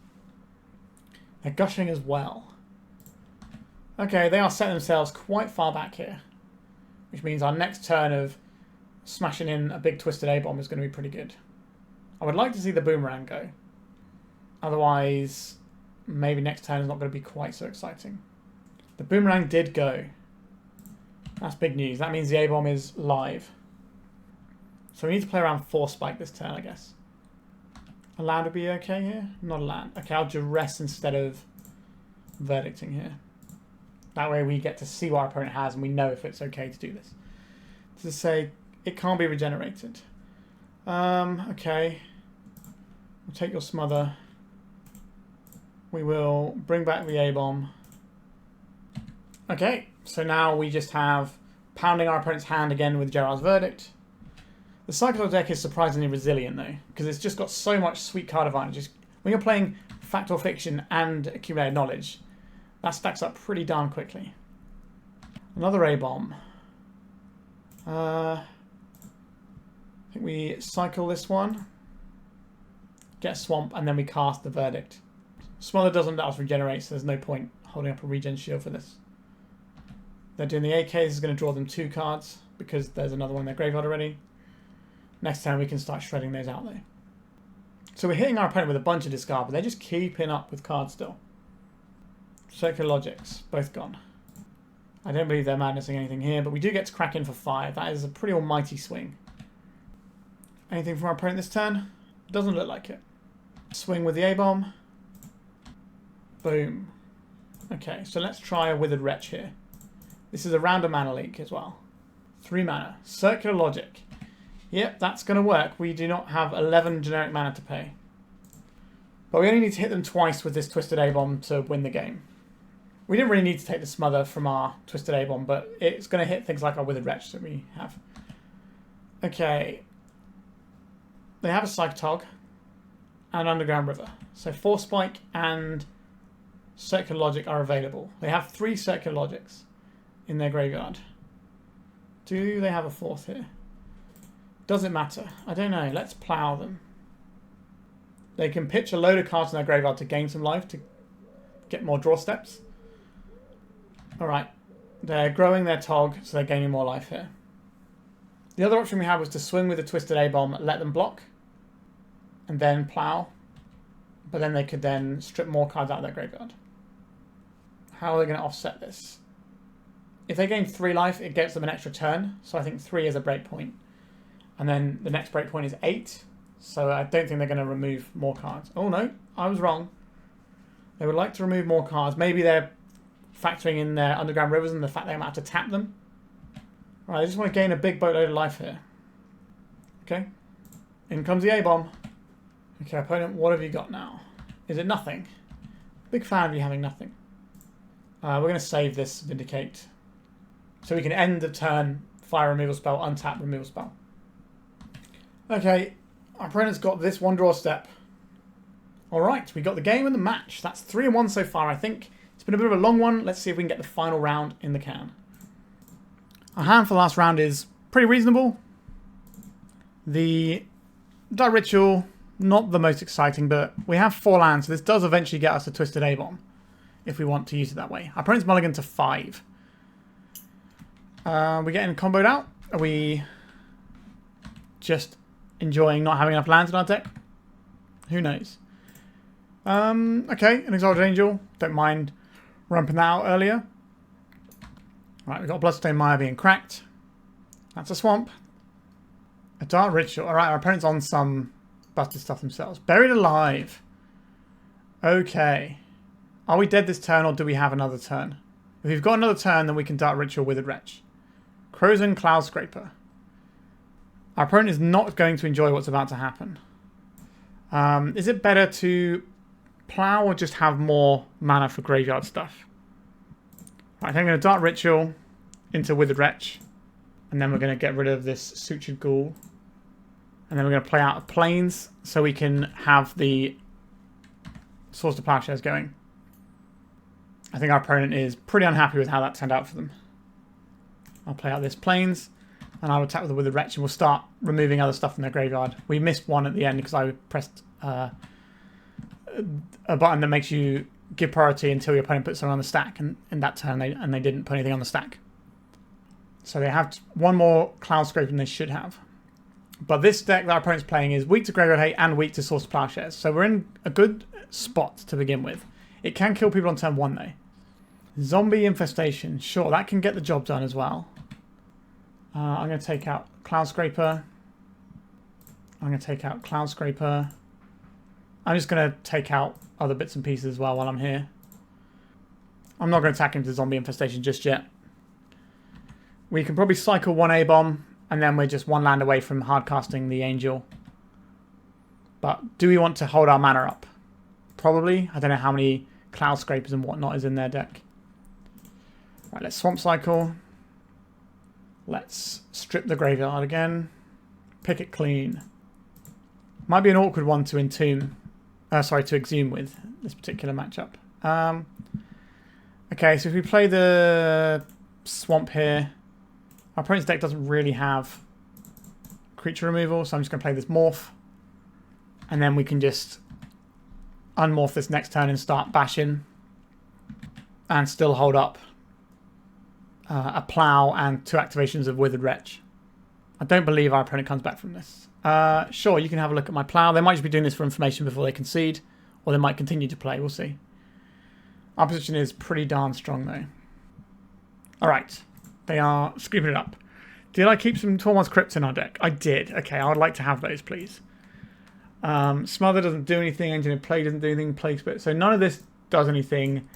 They're gushing as well. Okay, they are setting themselves quite far back here. Which means our next turn of smashing in a big Twisted ALEBOMB is going to be pretty good. I would like to see the Boomerang go. Otherwise, maybe next turn is not going to be quite so exciting. The Boomerang did go. That's big news. That means the ALEBOMB is live. So we need to play around 4 Spike this turn, I guess. A land would be okay here? Not a land. Okay, I'll Duress instead of Verdicting here. That way we get to see what our opponent has and we know if it's okay to do this. To say it can't be regenerated. Okay. We'll take your Smother. We will bring back the ALEBOMB. Okay, so now we just have pounding our opponent's hand again with Gerrard's Verdict. The Psychotog deck is surprisingly resilient though, because it's just got so much sweet card advantage. When you're playing Fact or Fiction and Accumulated Knowledge, that stacks up pretty darn quickly. Another ALEBOMB. I think we cycle this one, get a Swamp, and then we cast the Verdict. Smother doesn't let us regenerate, so there's no point holding up a regen shield for this. They're doing the AKs, is going to draw them 2 cards, because there's another one in their graveyard already. Next time we can start shredding those out though. So we're hitting our opponent with a bunch of discard, but they're just keeping up with cards still. Circular Logics, both gone. I don't believe they're madnessing anything here, but we do get to crack in for 5. That is a pretty almighty swing. Anything from our opponent this turn? Doesn't look like it. Swing with the ALEBOMB. Boom. Okay, so let's try a Withered Wretch here. This is a random mana leak as well. 3 mana. Circular Logic. Yep, that's going to work. We do not have 11 generic mana to pay. But we only need to hit them twice with this Twisted Abomination to win the game. We didn't really need to take the Smother from our Twisted Abomination, but it's going to hit things like our Withered Wretch that we have. Okay. They have a Psychotog and an Underground River. So Force Spike and Circular Logic are available. They have 3 Circular Logics in their graveyard. Do they have a 4th here? Does it matter? I don't know. Let's plow them. They can pitch a load of cards in their graveyard to gain some life, to get more draw steps. Alright. They're growing their Tog, so they're gaining more life here. The other option we had was to swing with the Twisted A-Bomb, let them block, and then plow. But then they could then strip more cards out of their graveyard. How are they going to offset this? If they gain 3 life, it gets them an extra turn. So I think 3 is a break point. And then the next break point is 8. So I don't think they're going to remove more cards. Oh no, I was wrong. They would like to remove more cards. Maybe they're factoring in their Underground Rivers and the fact they might have to tap them. Right, they just want to gain a big boatload of life here. Okay. In comes the A-Bomb. Okay, opponent, what have you got now? Is it nothing? Big fan of you having nothing. We're going to save this Vindicate. So we can end the turn, fire removal spell, untap removal spell. Okay, our opponent's got this 1 draw step. Alright, we got the game and the match. That's 3-1 so far, I think. It's been a bit of a long one. Let's see if we can get the final round in the can. Our hand for the last round is pretty reasonable. The Dark Ritual, not the most exciting, but we have 4 lands, so this does eventually get us a Twisted A-Bomb, if we want to use it that way. Our opponent's mulligan to 5. We getting comboed out? Are we just enjoying not having enough lands in our deck? Who knows? Okay, an Exalted Angel. Don't mind ramping that out earlier. Right, we've got a Bloodstained Mire being cracked. That's a Swamp. A Dark Ritual. Alright, our opponent's on some busted stuff themselves. Buried Alive. Okay. Are we dead this turn or do we have another turn? If we've got another turn, then we can Dark Ritual Withered Wretch. Crozen Cloud Scraper. Our opponent is not going to enjoy what's about to happen. Is it better to plow or just have more mana for graveyard stuff? Right, I think I'm going to Dark Ritual into Withered Wretch. And then we're going to get rid of this Sutured Ghoul. And then we're going to play out of Plains so we can have the Swords to Plowshares going. I think our opponent is pretty unhappy with how that turned out for them. I'll play out this Plains. And I'll attack with the Withered Wretch and we'll start removing other stuff from their graveyard. We missed one at the end because I pressed a button that makes you give priority until your opponent puts something on the stack. And in that turn, they didn't put anything on the stack. So they have 1 more Cloud Scraper than they should have. But this deck that our opponent's playing is weak to Graveyard Hate and weak to Swords to Plowshares. So we're in a good spot to begin with. It can kill people on turn 1 though. Zombie Infestation. Sure, that can get the job done as well. I'm going to take out Cloud Scraper. I'm going to take out Cloud Scraper. I'm just going to take out other bits and pieces as well while I'm here. I'm not going to attack into Zombie Infestation just yet. We can probably cycle 1 A-Bomb, and then we're just 1 land away from hardcasting the Angel. But do we want to hold our mana up? Probably. I don't know how many Cloud Scrapers and whatnot is in their deck. Right, let's Swamp Cycle. Let's strip the graveyard again. Pick it clean. Might be an awkward one to entomb. To Exhume with this particular matchup. Okay, so if we play the Swamp here, our opponent's deck doesn't really have creature removal, so I'm just going to play this Morph. And then we can just unmorph this next turn and start bashing. And still hold up a Plow and 2 activations of Withered Wretch. I don't believe our opponent comes back from this. Sure, you can have a look at my Plow. They might just be doing this for information before they concede, or they might continue to play. We'll see. Our position is pretty darn strong, though. Alright. They are scooping it up. Did I keep some Tormod's Crypt in our deck? I did. Okay, I would like to have those, please. Smother doesn't do anything. Engine of Play doesn't do anything. Plague Spit. So none of this does anything.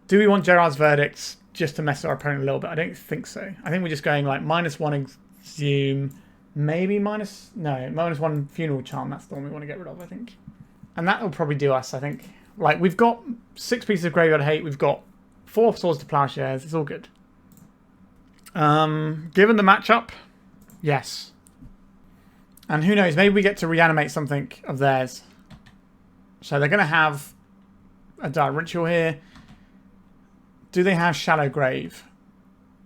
Do we want Gerrard's Verdict just to mess our opponent a little bit? I don't think so. I think we're just going like -1 Exhume, maybe -1 Funeral Charm. That's the one we want to get rid of, I think. And that will probably do us, I think. Like, we've got 6 pieces of Graveyard Hate. We've got 4 Swords to Plowshares. It's all good. Given the matchup, yes. And who knows, maybe we get to reanimate something of theirs. So they're going to have a Dark Ritual here. Do they have Shallow Grave?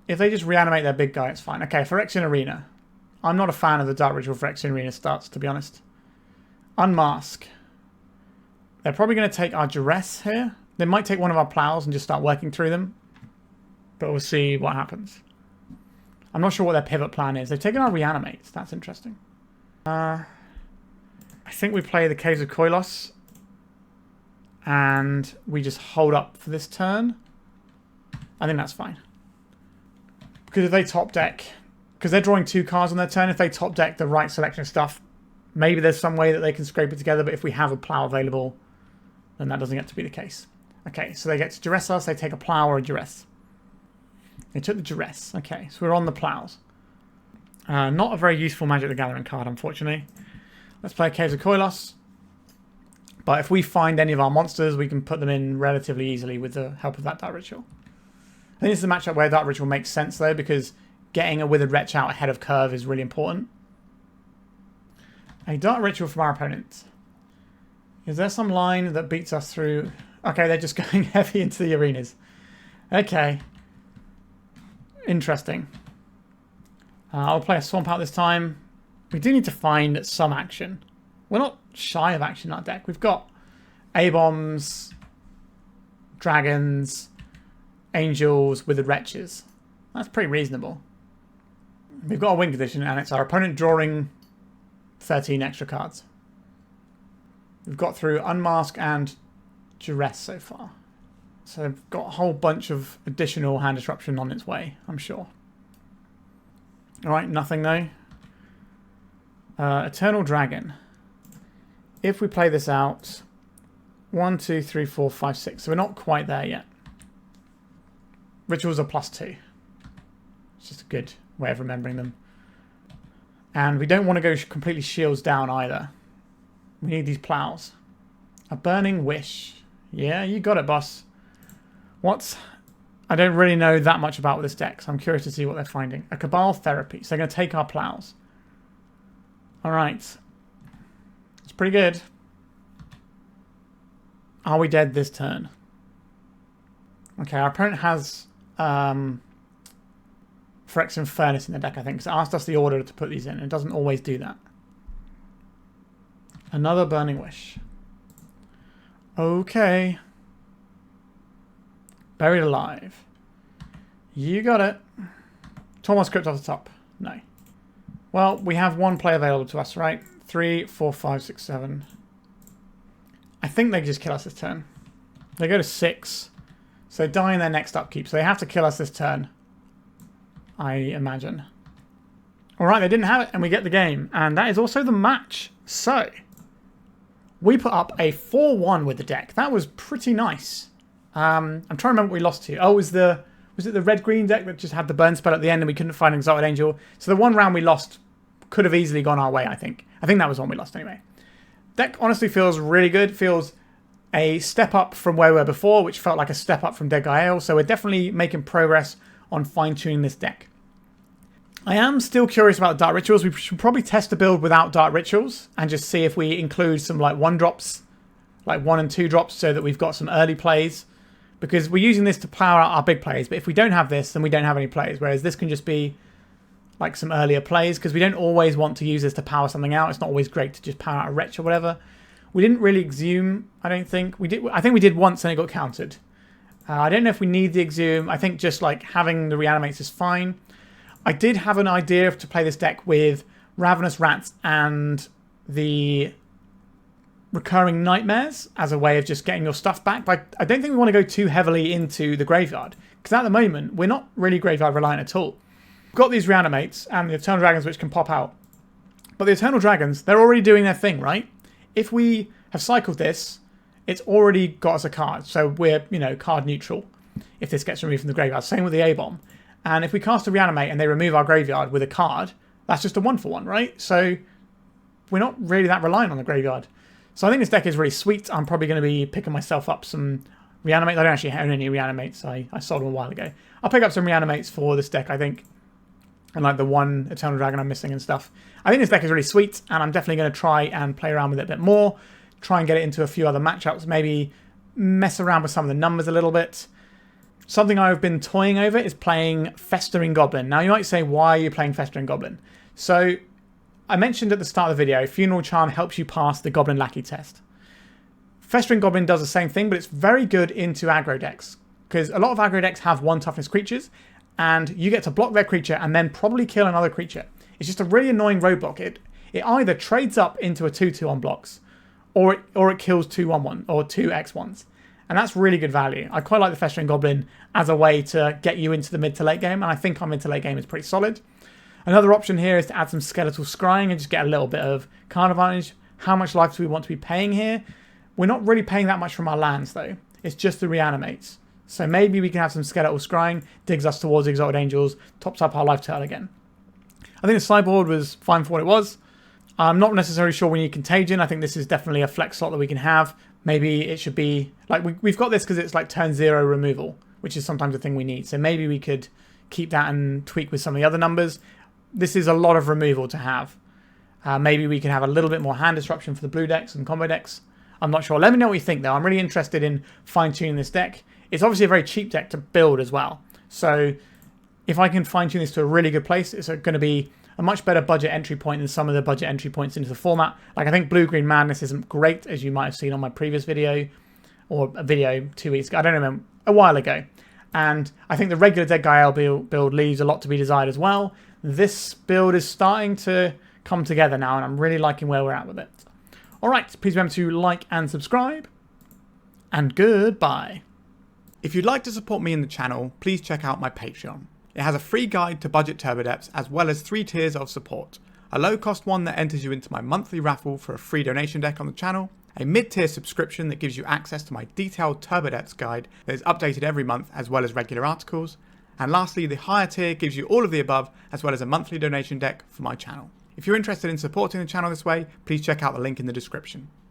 If they just reanimate their big guy, it's fine. Okay, Phyrexian Arena. I'm not a fan of the Dark Ritual Phyrexian Arena starts, to be honest. Unmask. They're probably going to take our Duress here. They might take one of our Plows and just start working through them. But we'll see what happens. I'm not sure what their pivot plan is. They've taken our Reanimates. That's interesting. I think we play the Caves of Koilos. And we just hold up for this turn. I think that's fine. Because if they top deck... Because they're drawing 2 cards on their turn. If they top deck the right selection of stuff, maybe there's some way that they can scrape it together. But if we have a Plow available, then that doesn't get to be the case. Okay, so they get to Duress us. They take a Plow or a Duress. They took the Duress. Okay, so we're on the Plows. Not a very useful Magic the Gathering card, unfortunately. Let's play Caves of Koilos. But if we find any of our monsters, we can put them in relatively easily with the help of that Dark Ritual. I think this is a matchup where Dark Ritual makes sense, though, because getting a Withered Wretch out ahead of curve is really important. A Dark Ritual from our opponent. Is there some line that beats us through? Okay, they're just going heavy into the arenas. Okay. Interesting. I'll play a Swamp out this time. We do need to find some action. We're not shy of action in our deck. We've got ALEBOMBs, Dragons, Angels, Withered Wretches. That's pretty reasonable. We've got a win condition, and it's our opponent drawing 13 extra cards. We've got through Unmask and Duress so far. So we've got a whole bunch of additional hand disruption on its way, I'm sure. Alright, nothing though. Eternal Dragon. If we play this out, 1, 2, 3, 4, 5, 6. So we're not quite there yet. Rituals are +2. It's just a good way of remembering them. And we don't want to go completely shields down either. We need these Plows. A Burning Wish. Yeah, you got it, boss. What's... I don't really know that much about this deck, so I'm curious to see what they're finding. A Cabal Therapy. So they're going to take our Plows. Alright. It's pretty good. Are we dead this turn? Okay, our opponent has Phyrexian Furnace in the deck, I think. Because it asked us the order to put these in. It doesn't always do that. Another Burning Wish. Okay. Buried Alive. You got it. Tormod's Crypt off the top. No. Well, we have 1 play available to us, right? 3, 4, 5, 6, 7. I think they just kill us this turn. They go to 6. So they die in their next upkeep. So they have to kill us this turn, I imagine. Alright, they didn't have it, and we get the game. And that is also the match. So, we put up a 4-1 with the deck. That was pretty nice. I'm trying to remember what we lost to. Oh, was it the red-green deck that just had the burn spell at the end and we couldn't find an Exalted Angel? So the one round we lost could have easily gone our way, I think. I think that was one we lost anyway. Deck honestly feels really good. Feels a step up from where we were before, which felt like a step up from Deadguy Ale. So we're definitely making progress on fine-tuning this deck. I am still curious about Dark Rituals. We should probably test a build without Dark Rituals and just see if we include some like 1-drops, like 1 and 2 drops, so that we've got some early plays. Because we're using this to plow out our big plays. But if we don't have this, then we don't have any plays. Whereas this can just be like some earlier plays. Because we don't always want to use this to power something out. It's not always great to just power out a Wretch or whatever. We didn't really Exhume, I don't think. We did. I think we did once and it got countered. I don't know if we need the Exhume. I think just like having the Reanimates is fine. I did have an idea to play this deck with Ravenous Rats and the Recurring Nightmares as a way of just getting your stuff back. But I don't think we want to go too heavily into the graveyard. Because at the moment, we're not really graveyard reliant at all. We've got these Reanimates and the Eternal Dragons which can pop out. But the Eternal Dragons, they're already doing their thing, right? If we have cycled this, it's already got us a card. So we're, card neutral. if this gets removed from the graveyard. Same with the ALEBOMB. And if we cast a Reanimate and they remove our graveyard with a card, that's just a 1-for-1, right? So we're not really that reliant on the graveyard. So I think this deck is really sweet. I'm probably going to be picking myself up some Reanimates. I don't actually own any Reanimates. I sold them a while ago. I'll pick up some Reanimates for this deck, I think. And like the one Eternal Dragon I'm missing and stuff. I think this deck is really sweet, and I'm definitely going to try and play around with it a bit more. Try and get it into a few other matchups. Maybe mess around with some of the numbers a little bit. Something I've been toying over is playing Festering Goblin. Now you might say, why are you playing Festering Goblin? So I mentioned at the start of the video, Funeral Charm helps you pass the Goblin Lackey test. Festering Goblin does the same thing, but it's very good into aggro decks. Because a lot of aggro decks have 1 toughness creatures, and you get to block their creature and then probably kill another creature. It's just a really annoying roadblock. It either trades up into a 2/2 on blocks, or it kills 2/1/1 or 2 X1s. And that's really good value. I quite like the Festering Goblin as a way to get you into the mid to late game, and I think our mid to late game is pretty solid. Another option here is to add some Skeletal Scrying and just get a little bit of card advantage. How much life do we want to be paying here? We're not really paying that much from our lands though. It's just the Reanimates. So maybe we can have some Skeletal Scrying, digs us towards Exalted Angels, tops up our life total again. I think the sideboard was fine for what it was. I'm not necessarily sure we need Contagion. I think this is definitely a flex slot that we can have. Maybe it should be, like, we've got this because it's like turn 0 removal, which is sometimes a thing we need. So maybe we could keep that and tweak with some of the other numbers. This is a lot of removal to have. Maybe we can have a little bit more hand disruption for the blue decks and combo decks. I'm not sure. Let me know what you think though. I'm really interested in fine-tuning this deck. It's obviously a very cheap deck to build as well. So if I can fine-tune this to a really good place, it's going to be a much better budget entry point than some of the budget entry points into the format. Like, I think Blue-Green Madness isn't great, as you might have seen on my previous video, or a video 2 weeks ago. I don't remember, a while ago. And I think the regular Deadguy Ale build leaves a lot to be desired as well. This build is starting to come together now, and I'm really liking where we're at with it. Alright, please remember to like and subscribe, and goodbye. If you'd like to support me in the channel, please check out my Patreon. It has a free guide to budget turbo depths, as well as 3 tiers of support. A low cost one that enters you into my monthly raffle for a free donation deck on the channel, a mid-tier subscription that gives you access to my detailed turbo depths guide that is updated every month, as well as regular articles, and lastly the higher tier gives you all of the above, as well as a monthly donation deck for my channel. If you're interested in supporting the channel this way, please check out the link in the description.